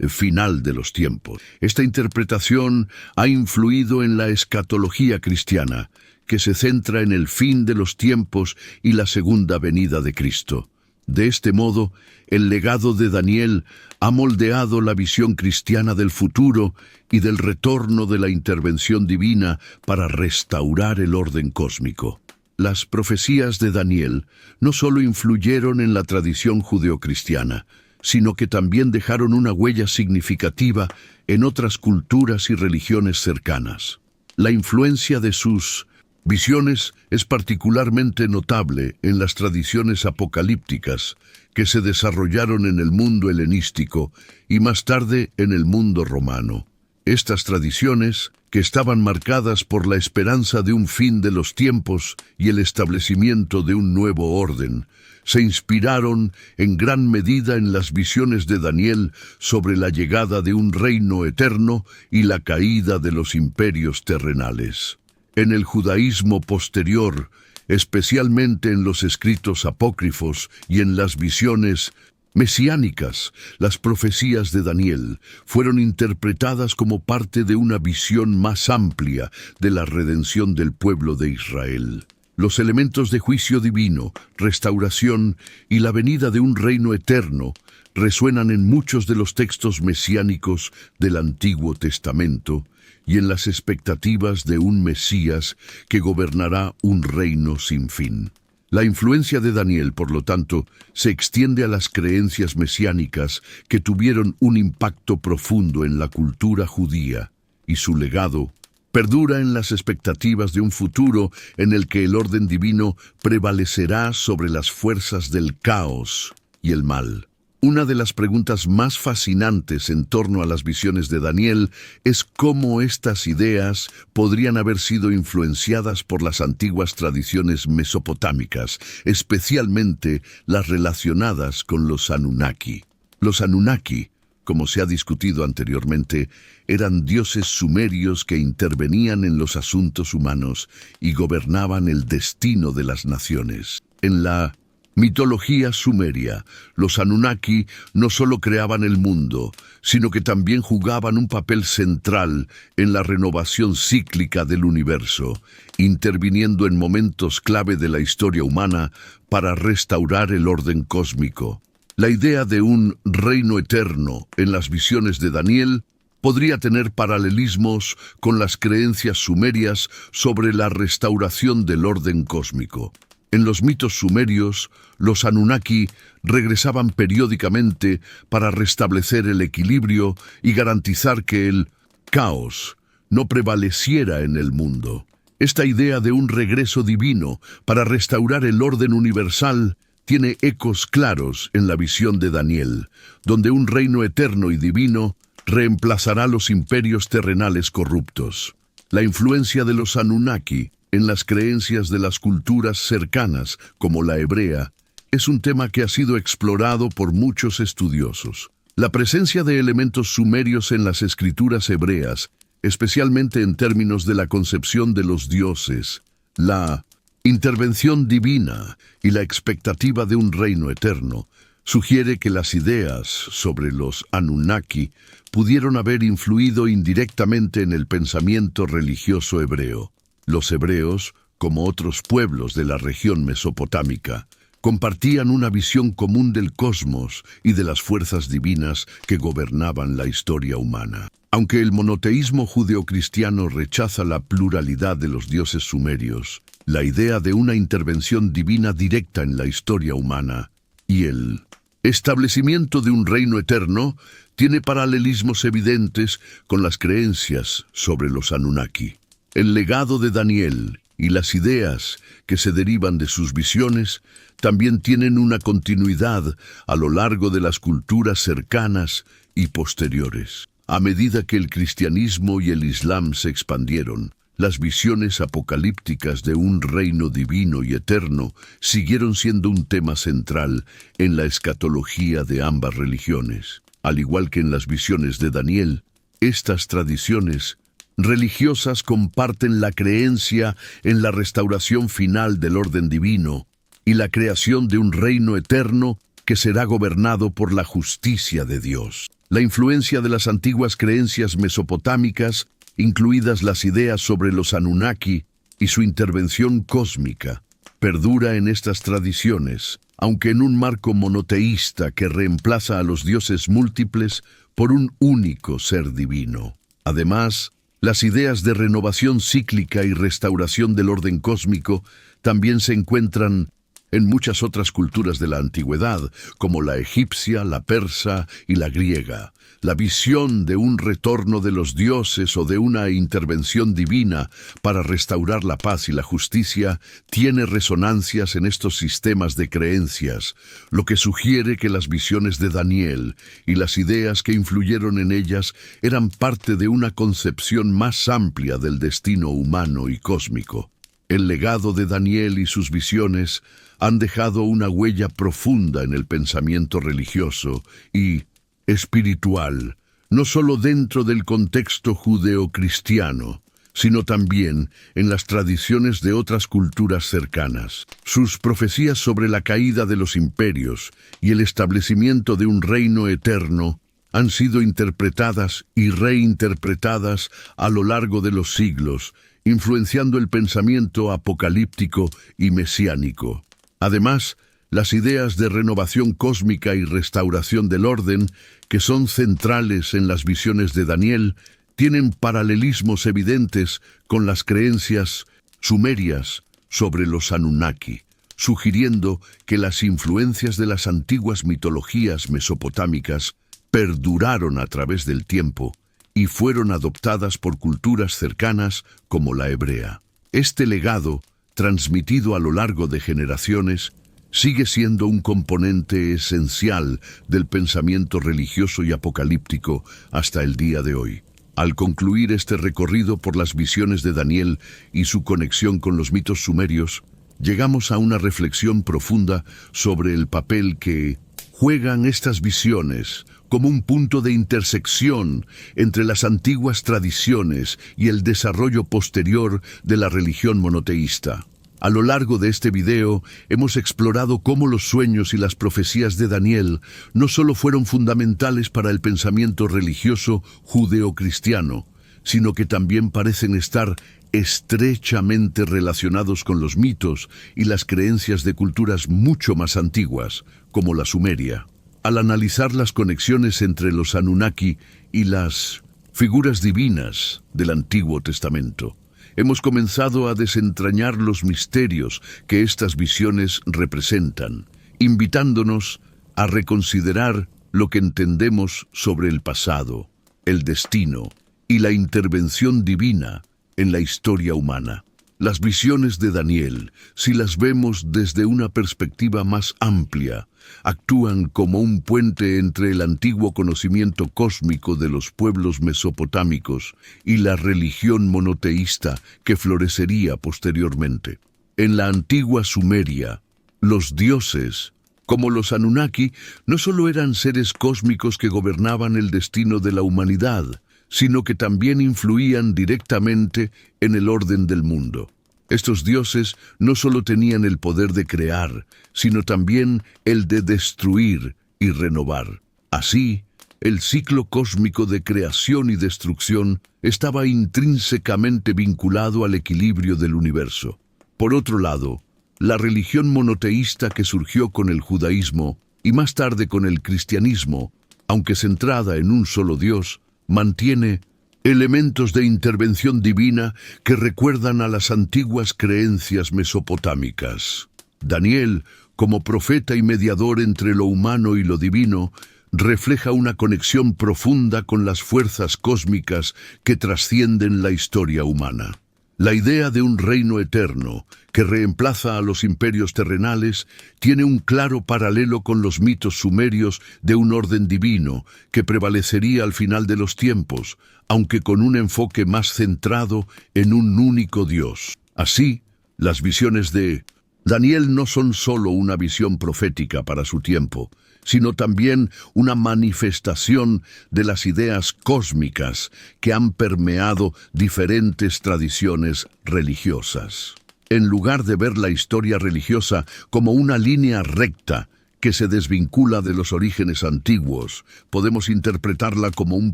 final de los tiempos. Esta interpretación ha influido en la escatología cristiana, que se centra en el fin de los tiempos y la segunda venida de Cristo. De este modo, el legado de Daniel ha moldeado la visión cristiana del futuro y del retorno de la intervención divina para restaurar el orden cósmico. Las profecías de Daniel no solo influyeron en la tradición judeocristiana, sino que también dejaron una huella significativa en otras culturas y religiones cercanas. La influencia de sus visiones es particularmente notable en las tradiciones apocalípticas que se desarrollaron en el mundo helenístico y más tarde en el mundo romano. Estas tradiciones, que estaban marcadas por la esperanza de un fin de los tiempos y el establecimiento de un nuevo orden, se inspiraron en gran medida en las visiones de Daniel sobre la llegada de un reino eterno y la caída de los imperios terrenales. En el judaísmo posterior, especialmente en los escritos apócrifos y en las visiones mesiánicas, las profecías de Daniel fueron interpretadas como parte de una visión más amplia de la redención del pueblo de Israel. Los elementos de juicio divino, restauración y la venida de un reino eterno resuenan en muchos de los textos mesiánicos del Antiguo Testamento y en las expectativas de un Mesías que gobernará un reino sin fin. La influencia de Daniel, por lo tanto, se extiende a las creencias mesiánicas que tuvieron un impacto profundo en la cultura judía, y su legado perdura en las expectativas de un futuro en el que el orden divino prevalecerá sobre las fuerzas del caos y el mal. Una de las preguntas más fascinantes en torno a las visiones de Daniel es cómo estas ideas podrían haber sido influenciadas por las antiguas tradiciones mesopotámicas, especialmente las relacionadas con los Anunnaki. Los Anunnaki, como se ha discutido anteriormente, eran dioses sumerios que intervenían en los asuntos humanos y gobernaban el destino de las naciones. En la mitología sumeria, los Anunnaki no solo creaban el mundo, sino que también jugaban un papel central en la renovación cíclica del universo, interviniendo en momentos clave de la historia humana para restaurar el orden cósmico. La idea de un reino eterno en las visiones de Daniel podría tener paralelismos con las creencias sumerias sobre la restauración del orden cósmico. En los mitos sumerios, los Anunnaki regresaban periódicamente para restablecer el equilibrio y garantizar que el caos no prevaleciera en el mundo. Esta idea de un regreso divino para restaurar el orden universal tiene ecos claros en la visión de Daniel, donde un reino eterno y divino reemplazará los imperios terrenales corruptos. La influencia de los Anunnaki en las creencias de las culturas cercanas, como la hebrea, es un tema que ha sido explorado por muchos estudiosos. La presencia de elementos sumerios en las escrituras hebreas, especialmente en términos de la concepción de los dioses, la intervención divina y la expectativa de un reino eterno, sugiere que las ideas sobre los Anunnaki pudieron haber influido indirectamente en el pensamiento religioso hebreo. Los hebreos, como otros pueblos de la región mesopotámica, compartían una visión común del cosmos y de las fuerzas divinas que gobernaban la historia humana. Aunque el monoteísmo judeocristiano rechaza la pluralidad de los dioses sumerios, la idea de una intervención divina directa en la historia humana y el establecimiento de un reino eterno tiene paralelismos evidentes con las creencias sobre los Anunnaki. El legado de Daniel y las ideas que se derivan de sus visiones también tienen una continuidad a lo largo de las culturas cercanas y posteriores. A medida que el cristianismo y el islam se expandieron, las visiones apocalípticas de un reino divino y eterno siguieron siendo un tema central en la escatología de ambas religiones. Al igual que en las visiones de Daniel, estas tradiciones religiosas comparten la creencia en la restauración final del orden divino y la creación de un reino eterno que será gobernado por la justicia de Dios. La influencia de las antiguas creencias mesopotámicas, incluidas las ideas sobre los Anunnaki y su intervención cósmica, perdura en estas tradiciones, aunque en un marco monoteísta que reemplaza a los dioses múltiples por un único ser divino. Además, las ideas de renovación cíclica y restauración del orden cósmico también se encuentran en muchas otras culturas de la antigüedad, como la egipcia, la persa y la griega. La visión de un retorno de los dioses o de una intervención divina para restaurar la paz y la justicia tiene resonancias en estos sistemas de creencias, lo que sugiere que las visiones de Daniel y las ideas que influyeron en ellas eran parte de una concepción más amplia del destino humano y cósmico. El legado de Daniel y sus visiones han dejado una huella profunda en el pensamiento religioso y espiritual, no solo dentro del contexto judeocristiano, sino también en las tradiciones de otras culturas cercanas. Sus profecías sobre la caída de los imperios y el establecimiento de un reino eterno han sido interpretadas y reinterpretadas a lo largo de los siglos, influenciando el pensamiento apocalíptico y mesiánico. Además, las ideas de renovación cósmica y restauración del orden, que son centrales en las visiones de Daniel, tienen paralelismos evidentes con las creencias sumerias sobre los Anunnaki, sugiriendo que las influencias de las antiguas mitologías mesopotámicas perduraron a través del tiempo y fueron adoptadas por culturas cercanas como la hebrea. Este legado, transmitido a lo largo de generaciones, sigue siendo un componente esencial del pensamiento religioso y apocalíptico hasta el día de hoy. Al concluir este recorrido por las visiones de Daniel y su conexión con los mitos sumerios, llegamos a una reflexión profunda sobre el papel que juegan estas visiones como un punto de intersección entre las antiguas tradiciones y el desarrollo posterior de la religión monoteísta. A lo largo de este video hemos explorado cómo los sueños y las profecías de Daniel no solo fueron fundamentales para el pensamiento religioso judeocristiano, sino que también parecen estar estrechamente relacionados con los mitos y las creencias de culturas mucho más antiguas, como la Sumeria. Al analizar las conexiones entre los Anunnaki y las figuras divinas del Antiguo Testamento, hemos comenzado a desentrañar los misterios que estas visiones representan, invitándonos a reconsiderar lo que entendemos sobre el pasado, el destino y la intervención divina en la historia humana. Las visiones de Daniel, si las vemos desde una perspectiva más amplia, actúan como un puente entre el antiguo conocimiento cósmico de los pueblos mesopotámicos y la religión monoteísta que florecería posteriormente. En la antigua Sumeria, los dioses, como los Anunnaki, no solo eran seres cósmicos que gobernaban el destino de la humanidad, sino que también influían directamente en el orden del mundo. Estos dioses no solo tenían el poder de crear, sino también el de destruir y renovar. Así, el ciclo cósmico de creación y destrucción estaba intrínsecamente vinculado al equilibrio del universo. Por otro lado, la religión monoteísta que surgió con el judaísmo y más tarde con el cristianismo, aunque centrada en un solo Dios, mantiene elementos de intervención divina que recuerdan a las antiguas creencias mesopotámicas. Daniel, como profeta y mediador entre lo humano y lo divino, refleja una conexión profunda con las fuerzas cósmicas que trascienden la historia humana. La idea de un reino eterno, que reemplaza a los imperios terrenales, tiene un claro paralelo con los mitos sumerios de un orden divino que prevalecería al final de los tiempos, aunque con un enfoque más centrado en un único Dios. Así, las visiones de Daniel no son solo una visión profética para su tiempo, sino también una manifestación de las ideas cósmicas que han permeado diferentes tradiciones religiosas. En lugar de ver la historia religiosa como una línea recta que se desvincula de los orígenes antiguos, podemos interpretarla como un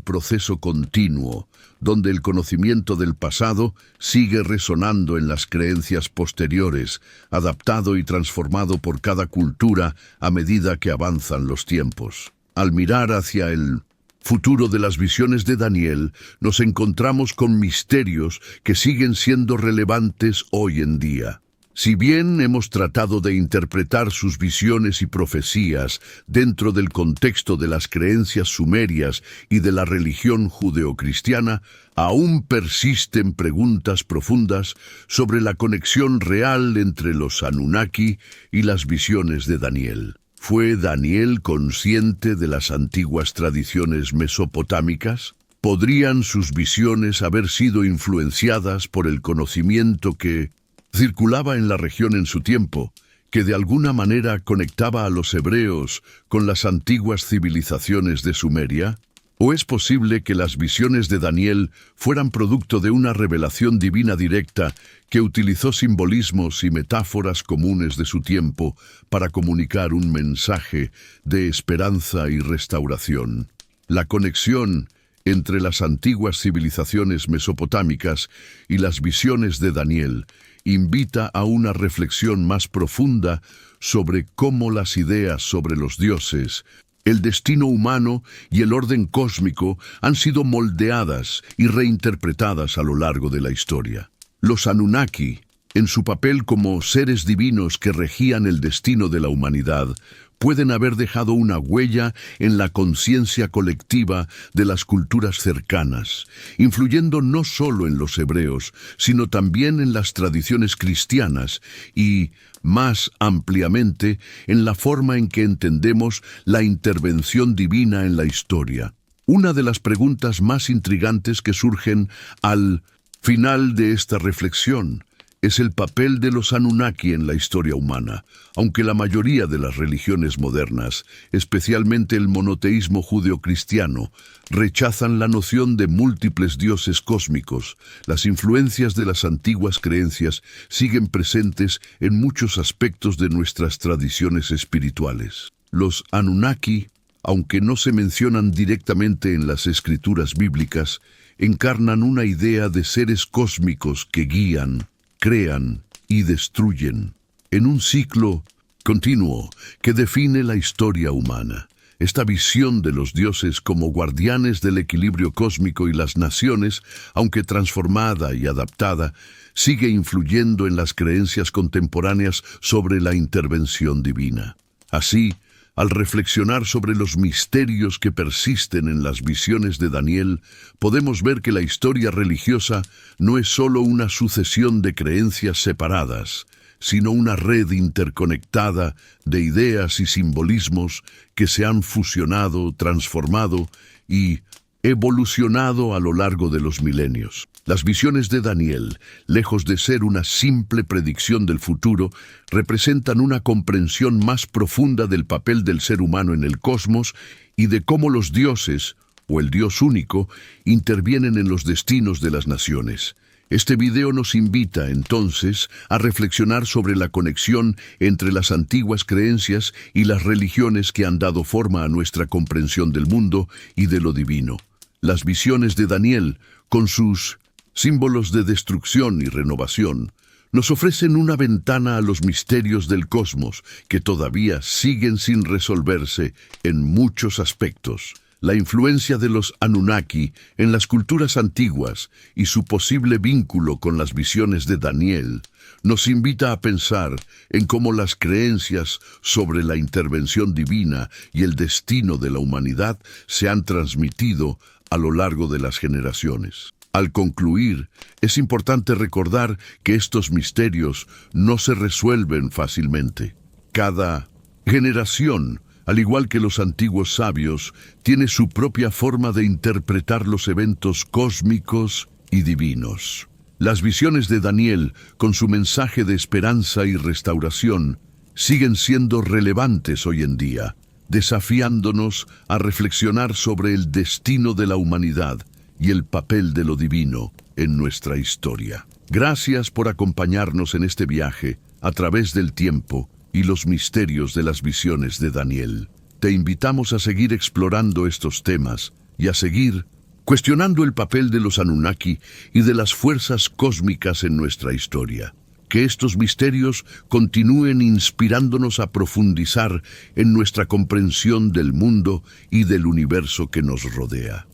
proceso continuo, donde el conocimiento del pasado sigue resonando en las creencias posteriores, adaptado y transformado por cada cultura a medida que avanzan los tiempos. Al mirar hacia el futuro de las visiones de Daniel, nos encontramos con misterios que siguen siendo relevantes hoy en día. Si bien hemos tratado de interpretar sus visiones y profecías dentro del contexto de las creencias sumerias y de la religión judeocristiana, aún persisten preguntas profundas sobre la conexión real entre los Anunnaki y las visiones de Daniel. ¿Fue Daniel consciente de las antiguas tradiciones mesopotámicas? ¿Podrían sus visiones haber sido influenciadas por el conocimiento que circulaba en la región en su tiempo, que de alguna manera conectaba a los hebreos con las antiguas civilizaciones de Sumeria? ¿O es posible que las visiones de Daniel fueran producto de una revelación divina directa que utilizó simbolismos y metáforas comunes de su tiempo para comunicar un mensaje de esperanza y restauración? La conexión entre las antiguas civilizaciones mesopotámicas y las visiones de Daniel invita a una reflexión más profunda sobre cómo las ideas sobre los dioses, el destino humano y el orden cósmico han sido moldeadas y reinterpretadas a lo largo de la historia. Los Anunnaki, en su papel como seres divinos que regían el destino de la humanidad, pueden haber dejado una huella en la conciencia colectiva de las culturas cercanas, influyendo no solo en los hebreos, sino también en las tradiciones cristianas y, más ampliamente, en la forma en que entendemos la intervención divina en la historia. Una de las preguntas más intrigantes que surgen al final de esta reflexión es el papel de los Anunnaki en la historia humana. Aunque la mayoría de las religiones modernas, especialmente el monoteísmo judeocristiano, rechazan la noción de múltiples dioses cósmicos, las influencias de las antiguas creencias siguen presentes en muchos aspectos de nuestras tradiciones espirituales. Los Anunnaki, aunque no se mencionan directamente en las escrituras bíblicas, encarnan una idea de seres cósmicos que guían, crean y destruyen, en un ciclo continuo que define la historia humana. Esta visión de los dioses como guardianes del equilibrio cósmico y las naciones, aunque transformada y adaptada, sigue influyendo en las creencias contemporáneas sobre la intervención divina. Así, al reflexionar sobre los misterios que persisten en las visiones de Daniel, podemos ver que la historia religiosa no es solo una sucesión de creencias separadas, sino una red interconectada de ideas y simbolismos que se han fusionado, transformado y evolucionado a lo largo de los milenios. Las visiones de Daniel, lejos de ser una simple predicción del futuro, representan una comprensión más profunda del papel del ser humano en el cosmos y de cómo los dioses, o el Dios único, intervienen en los destinos de las naciones. Este video nos invita, entonces, a reflexionar sobre la conexión entre las antiguas creencias y las religiones que han dado forma a nuestra comprensión del mundo y de lo divino. Las visiones de Daniel, con sus símbolos de destrucción y renovación, nos ofrecen una ventana a los misterios del cosmos que todavía siguen sin resolverse en muchos aspectos. La influencia de los Anunnaki en las culturas antiguas y su posible vínculo con las visiones de Daniel nos invita a pensar en cómo las creencias sobre la intervención divina y el destino de la humanidad se han transmitido a lo largo de las generaciones. Al concluir, es importante recordar que estos misterios no se resuelven fácilmente. Cada generación, al igual que los antiguos sabios, tiene su propia forma de interpretar los eventos cósmicos y divinos. Las visiones de Daniel, con su mensaje de esperanza y restauración, siguen siendo relevantes hoy en día, desafiándonos a reflexionar sobre el destino de la humanidad y el papel de lo divino en nuestra historia. Gracias por acompañarnos en este viaje a través del tiempo y los misterios de las visiones de Daniel. Te invitamos a seguir explorando estos temas y a seguir cuestionando el papel de los Anunnaki y de las fuerzas cósmicas en nuestra historia. Que estos misterios continúen inspirándonos a profundizar en nuestra comprensión del mundo y del universo que nos rodea.